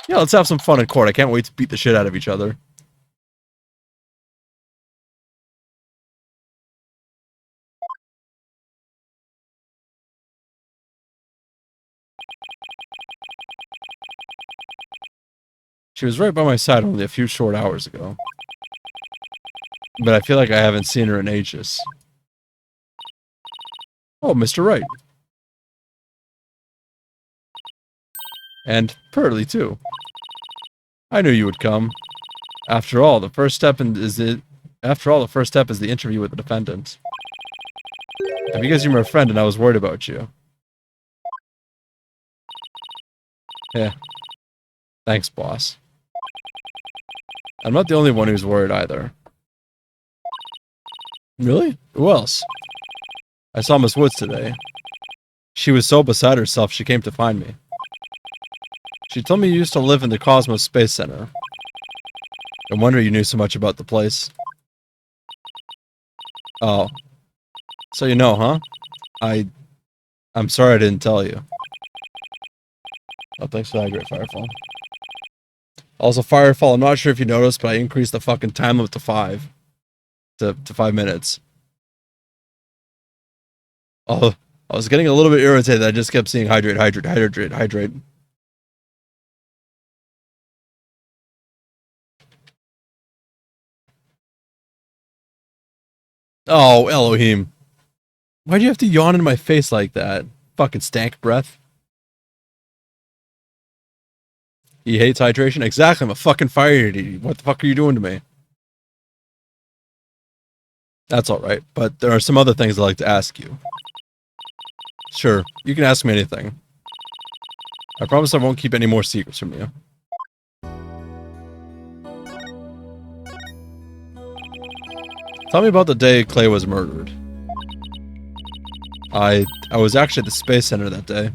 yeah, let's have some fun in court. I can't wait to beat the shit out of each other. She was right by my side only a few short hours ago. But I feel like I haven't seen her in ages. Oh, Mr. Wright. And Pearly, too. I knew you would come. After all, the first step is the interview with the defendant. And because you're my friend and I was worried about you. Yeah. Thanks, boss. I'm not the only one who's worried either. Really? Who else? I saw Miss Woods today. She was so beside herself she came to find me. She told me you used to live in the Cosmos Space Center. No wonder you knew so much about the place. Oh. So you know, huh? I'm sorry I didn't tell you. Oh, thanks for that, Great Firefall. Also, Firefall, I'm not sure if you noticed, but I increased the fucking time limit to 5. To 5 minutes. Oh, I was getting a little bit irritated. I just kept seeing hydrate, hydrate, hydrate, hydrate. Oh, Elohim. Why'd you have to yawn in my face like that? Fucking stank breath. He hates hydration? Exactly, I'm a fucking fire eater. What the fuck are you doing to me? That's alright, but there are some other things I'd like to ask you. Sure, you can ask me anything. I promise I won't keep any more secrets from you. Tell me about the day Clay was murdered. I was actually at the Space Center that day.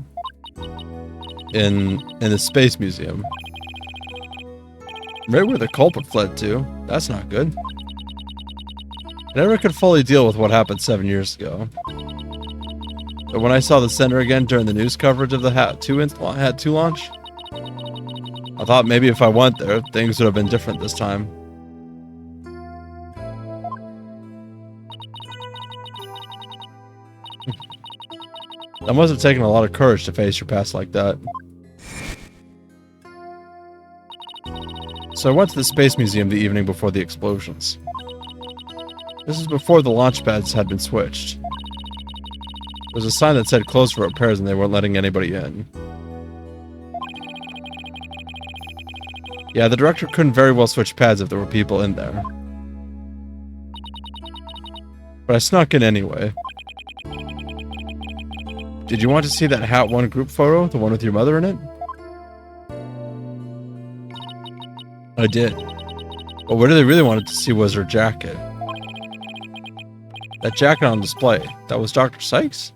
In the Space Museum. Right where the culprit fled to. That's not good. I never could fully deal with what happened 7 years ago. But when I saw the center again during the news coverage of the Hat 2 launch, I thought maybe if I went there, things would have been different this time. That must have taken a lot of courage to face your past like that. So I went to the Space Museum the evening before the explosions. This is before the launch pads had been switched. There was a sign that said closed for repairs and they weren't letting anybody in. Yeah, the director couldn't very well switch pads if there were people in there. But I snuck in anyway. Did you want to see that Hat 1 group photo? The one with your mother in it? I did. But what I really wanted to see was her jacket. That jacket on display. That was Dr. Sykes?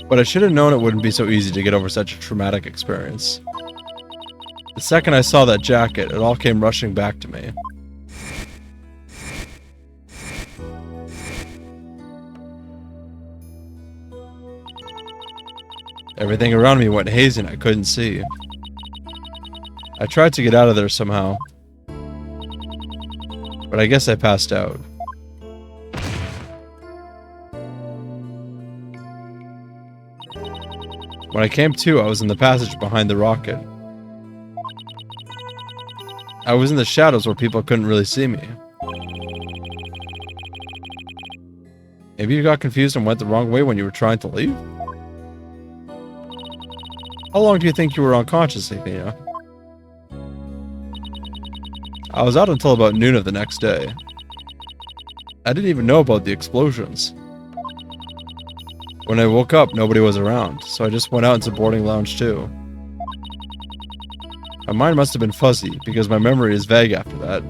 But I should have known it wouldn't be so easy to get over such a traumatic experience. The second I saw that jacket, it all came rushing back to me. Everything around me went hazy and I couldn't see. I tried to get out of there somehow. But I guess I passed out. When I came to, I was in the passage behind the rocket. I was in the shadows where people couldn't really see me. Maybe you got confused and went the wrong way when you were trying to leave? How long do you think you were unconscious, Athena? I was out until about noon of the next day. I didn't even know about the explosions. When I woke up, nobody was around, so I just went out into boarding lounge too. My mind must have been fuzzy, because my memory is vague after that.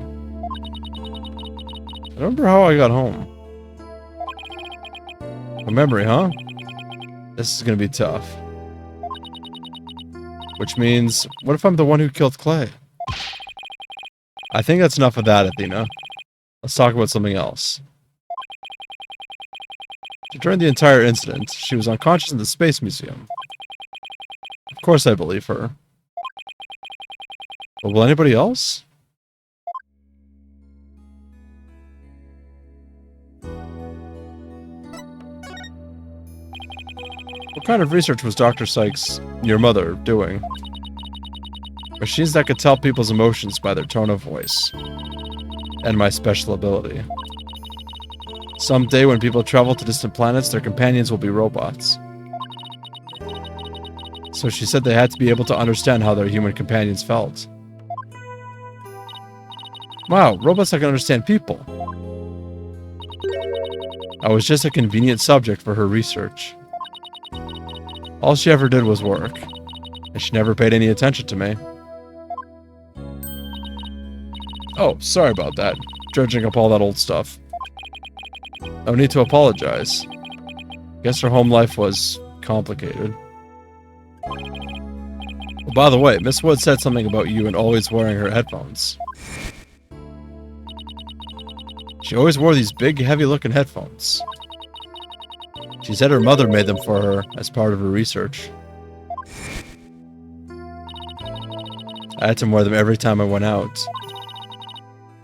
I remember how I got home. A memory, huh? This is gonna be tough. Which means, what if I'm the one who killed Clay? I think that's enough of that, Athena. Let's talk about something else. During the entire incident, she was unconscious in the Space Museum. Of course I believe her. But will anybody else? What kind of research was Dr. Sykes, your mother, doing? Machines that could tell people's emotions by their tone of voice. And my special ability. Someday when people travel to distant planets, their companions will be robots. So she said they had to be able to understand how their human companions felt. Wow, robots that can understand people. I was just a convenient subject for her research. All she ever did was work, and she never paid any attention to me. Oh, sorry about that. Dredging up all that old stuff. No need to apologize. Guess her home life was complicated. Oh, by the way, Miss Wood said something about you and always wearing her headphones. She always wore these big, heavy-looking headphones. She said her mother made them for her as part of her research. I had to wear them every time I went out.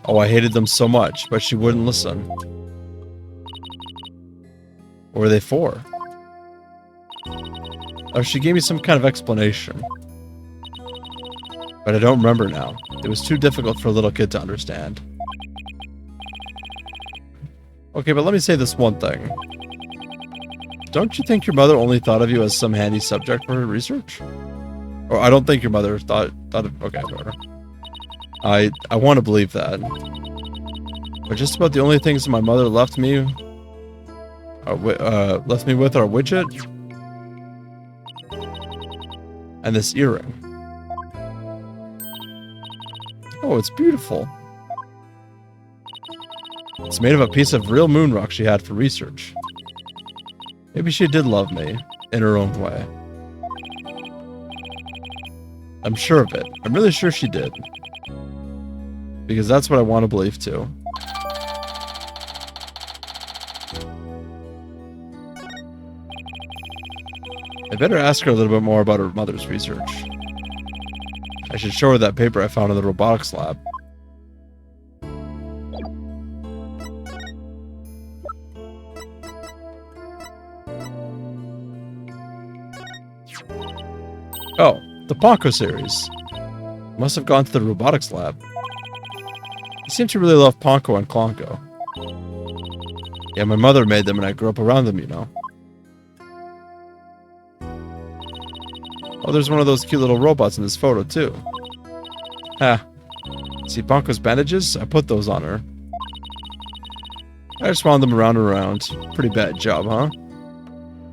Oh, I hated them so much, but she wouldn't listen. What were they for? Oh, she gave me some kind of explanation. But I don't remember now. It was too difficult for a little kid to understand. Okay, but let me say this one thing. Don't you think your mother only thought of you as some handy subject for her research? Or I don't think your mother thought okay, whatever. I want to believe that. But just about the only things my mother left me with are widget and this earring. Oh, it's beautiful. It's made of a piece of real moon rock she had for research. Maybe she did love me in her own way. I'm sure of it. I'm really sure she did. Because that's what I want to believe too. I better ask her a little bit more about her mother's research. I should show her that paper I found in the robotics lab. Oh, the Ponko series. Must have gone to the robotics lab. You seem to really love Ponko and Klonko. Yeah, my mother made them and I grew up around them, you know. Oh, there's one of those cute little robots in this photo, too. Ha. See Ponko's bandages? I put those on her. I just wound them around and around. Pretty bad job, huh?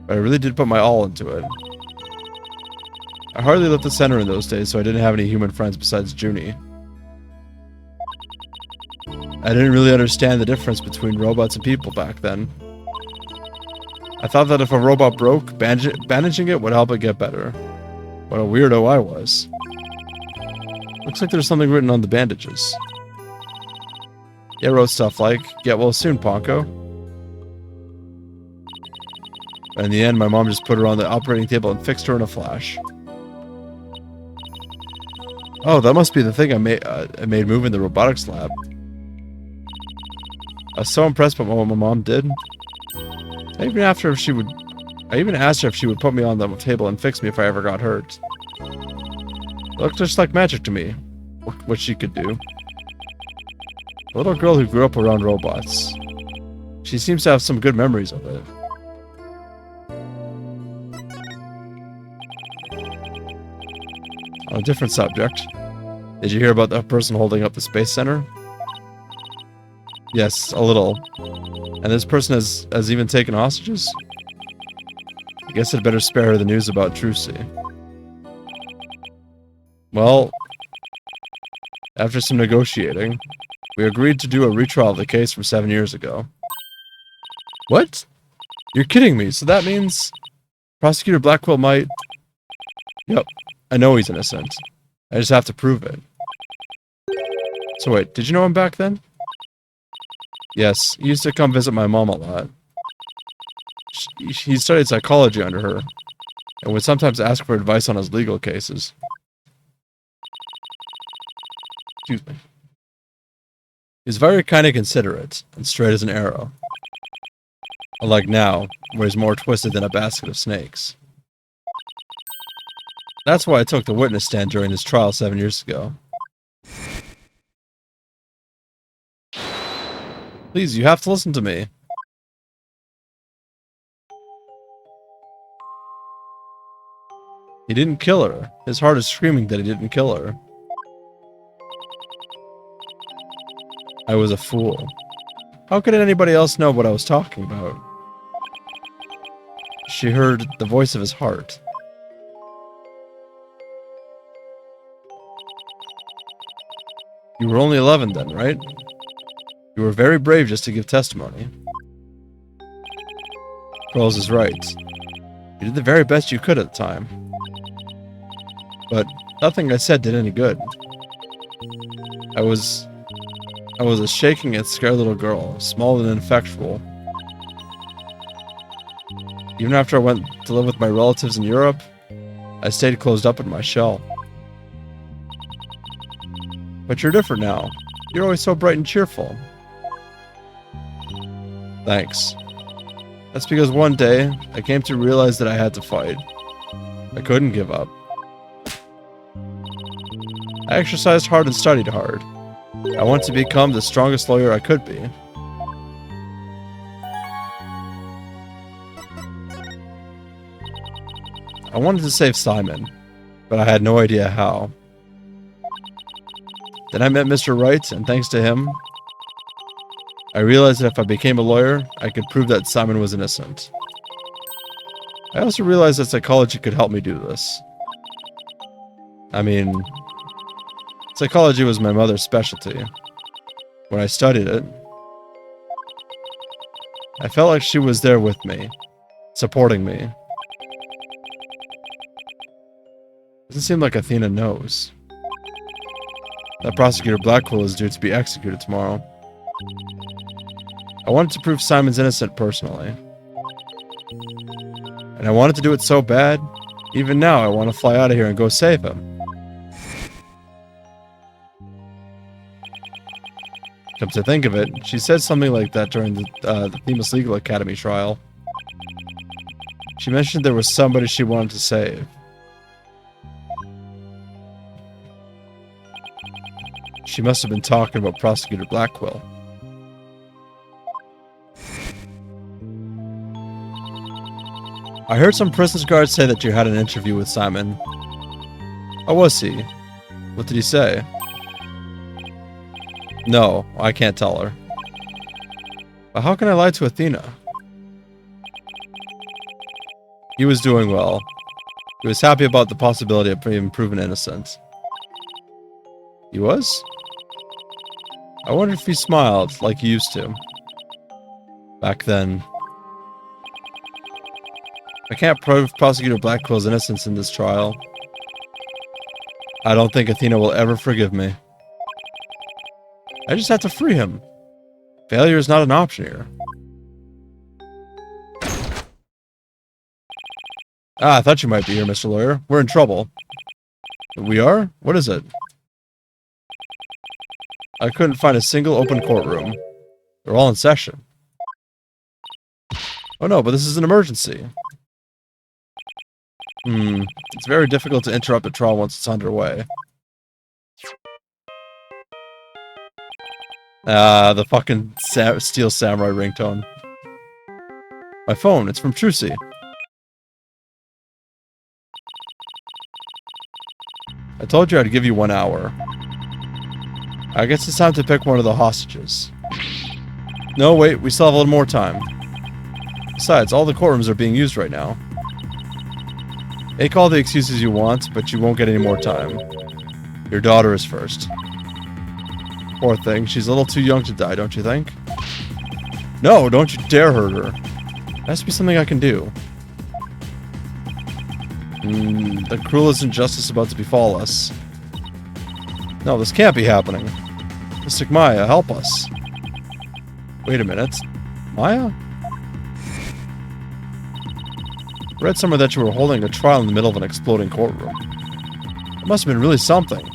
But I really did put my all into it. I hardly left the center in those days, so I didn't have any human friends besides Junie. I didn't really understand the difference between robots and people back then. I thought that if a robot broke, bandaging it would help it get better. What a weirdo I was. Looks like there's something written on the bandages. Yeah, wrote stuff like, "Get well soon, Ponko." And in the end, my mom just put her on the operating table and fixed her in a flash. Oh, that must be the thing I made move in the robotics lab. I was so impressed by what my mom did. I even asked her if she would put me on the table and fix me if I ever got hurt. It looked just like magic to me, what she could do. A little girl who grew up around robots. She seems to have some good memories of it. On a different subject, did you hear about the person holding up the Space Center? Yes, a little. And this person has even taken hostages? I guess I'd better spare her the news about Trucy. Well, after some negotiating, we agreed to do a retrial of the case from 7 years ago. What? You're kidding me, so that means Prosecutor Blackwell might... Yep, I know he's innocent. I just have to prove it. So wait, did you know him back then? Yes, he used to come visit my mom a lot. He studied psychology under her, and would sometimes ask for advice on his legal cases. Excuse me. He was very kind and considerate, and straight as an arrow. Unlike now, where he's more twisted than a basket of snakes. That's why I took the witness stand during this trial 7 years ago. Please, you have to listen to me. He didn't kill her. His heart is screaming that he didn't kill her. I was a fool. How could anybody else know what I was talking about? She heard the voice of his heart. You were only 11 then, right? You were very brave just to give testimony. Quarles is right. You did the very best you could at the time. But nothing I said did any good. I was a shaking and scared little girl, small and ineffectual. Even after I went to live with my relatives in Europe, I stayed closed up in my shell. But you're different now. You're always so bright and cheerful. Thanks. That's because one day, I came to realize that I had to fight. I couldn't give up. I exercised hard and studied hard. I wanted to become the strongest lawyer I could be. I wanted to save Simon. but I had no idea how. Then I met Mr. Wright, and thanks to him, I realized that if I became a lawyer, I could prove that Simon was innocent. I also realized that psychology could help me do this. I mean, psychology was my mother's specialty. When I studied it, I felt like she was there with me, supporting me. Doesn't seem like Athena knows. That Prosecutor Blackwell is due to be executed tomorrow. I wanted to prove Simon's innocent personally. And I wanted to do it so bad, even now I want to fly out of here and go save him. Come to think of it, she said something like that during the Themis Legal Academy trial. She mentioned there was somebody she wanted to save. She must have been talking about Prosecutor Blackwell. I heard some prison guards say that you had an interview with Simon. How was he? What did he say? No, I can't tell her. But how can I lie to Athena? He was doing well. He was happy about the possibility of being proven innocent. He was? I wonder if he smiled like he used to. Back then. I can't prove Prosecutor Blackwell's innocence in this trial. I don't think Athena will ever forgive me. I just have to free him. Failure is not an option here. Ah, I thought you might be here, Mr. Lawyer. We're in trouble. We are? What is it? I couldn't find a single open courtroom. They're all in session. Oh no, but this is an emergency. It's very difficult to interrupt a trial once it's underway. The fucking Steel Samurai ringtone. My phone, it's from Trucy. I told you I'd give you 1 hour. I guess it's time to pick one of the hostages. No, wait, we still have a little more time. Besides, all the courtrooms are being used right now. Make all the excuses you want, but you won't get any more time. Your daughter is first. Poor thing, she's a little too young to die, don't you think? No, don't you dare hurt her. It has to be something I can do. The cruelest injustice about to befall us. No, this can't be happening. Mystic Maya, help us. Wait a minute. Maya? I read somewhere that you were holding a trial in the middle of an exploding courtroom. It must have been really something.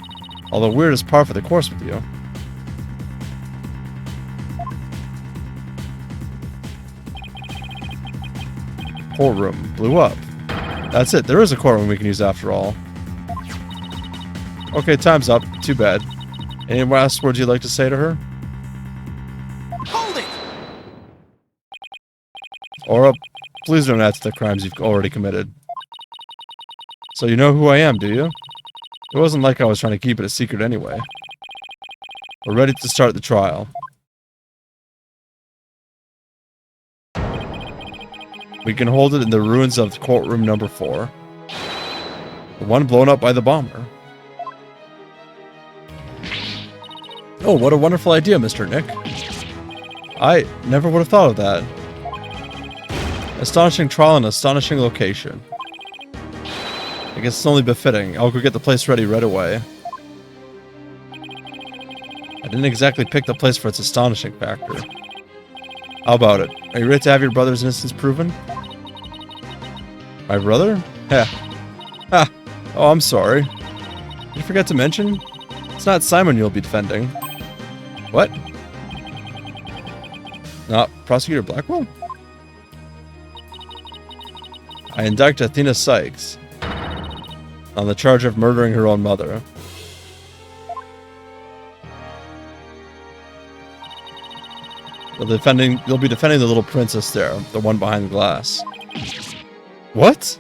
Although weird is par for the course with you. Courtroom blew up. That's it. There is a courtroom we can use after all. Okay, time's up. Too bad. Any last words you'd like to say to her? Hold it! Aura, please don't add to the crimes you've already committed. So you know who I am, do you? It wasn't like I was trying to keep it a secret anyway. We're ready to start the trial. We can hold it in the ruins of courtroom number 4. The one blown up by the bomber. Oh, what a wonderful idea, Mr. Nick. I never would have thought of that. Astonishing trial and astonishing location. I guess it's only befitting. I'll go get the place ready right away. I didn't exactly pick the place for its astonishing factor. How about it? Are you ready to have your brother's innocence proven? My brother? Heh. Ha! Oh, I'm sorry. Did you forget to mention? It's not Simon you'll be defending. What? Not Prosecutor Blackwell? I indict Athena Sykes on the charge of murdering her own mother. You'll be defending the little princess there, the one behind the glass. What?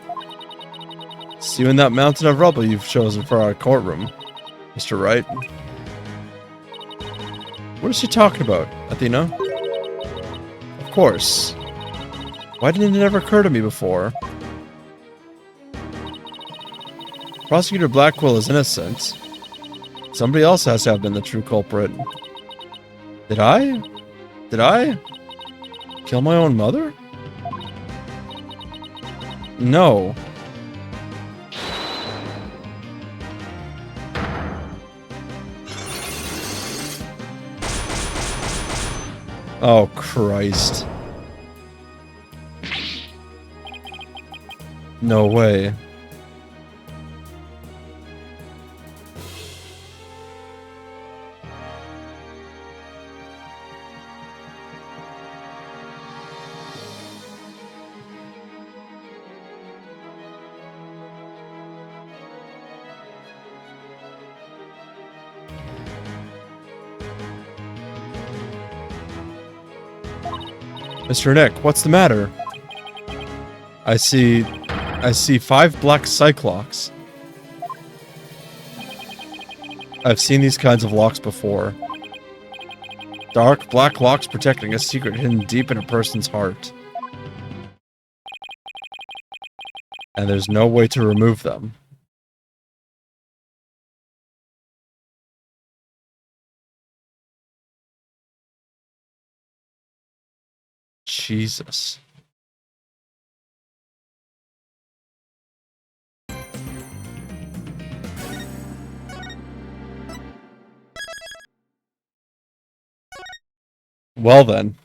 See you in that mountain of rubble you've chosen for our courtroom, Mr. Wright. What is she talking about, Athena? Of course. Why didn't it ever occur to me before? Prosecutor Blackwell is innocent. Somebody else has to have been the true culprit. Did I? Did I? Kill my own mother? No. Oh, Christ. No way. Mr. Nick, what's the matter? I see 5 black cyclocks. I've seen these kinds of locks before. Dark, black locks protecting a secret hidden deep in a person's heart. And there's no way to remove them. Jesus. Well then.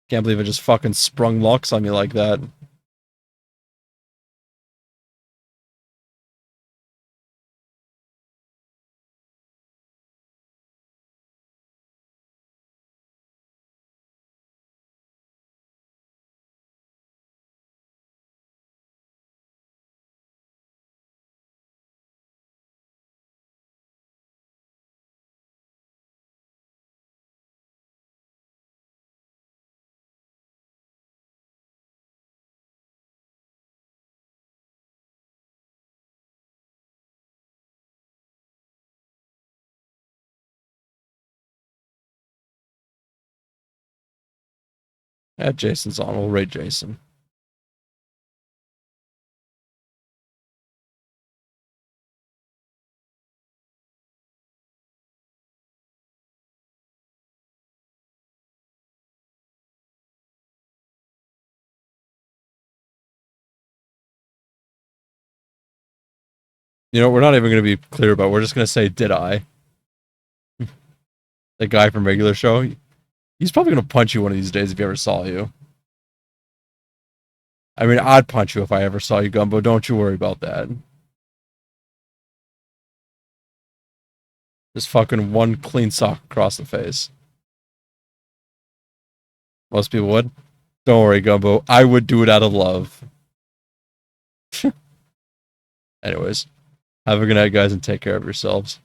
Can't believe it just fucking sprung locks on me like that. Yeah, Jason's on. We'll raid Jason. You know, we're not even going to be clear about it. We're just going to say, did I? The guy from regular show, he's probably going to punch you one of these days if he ever saw you. I mean, I'd punch you if I ever saw you, Gumbo. Don't you worry about that. Just fucking one clean sock across the face. Most people would. Don't worry, Gumbo. I would do it out of love. Anyways, have a good night, guys, and take care of yourselves.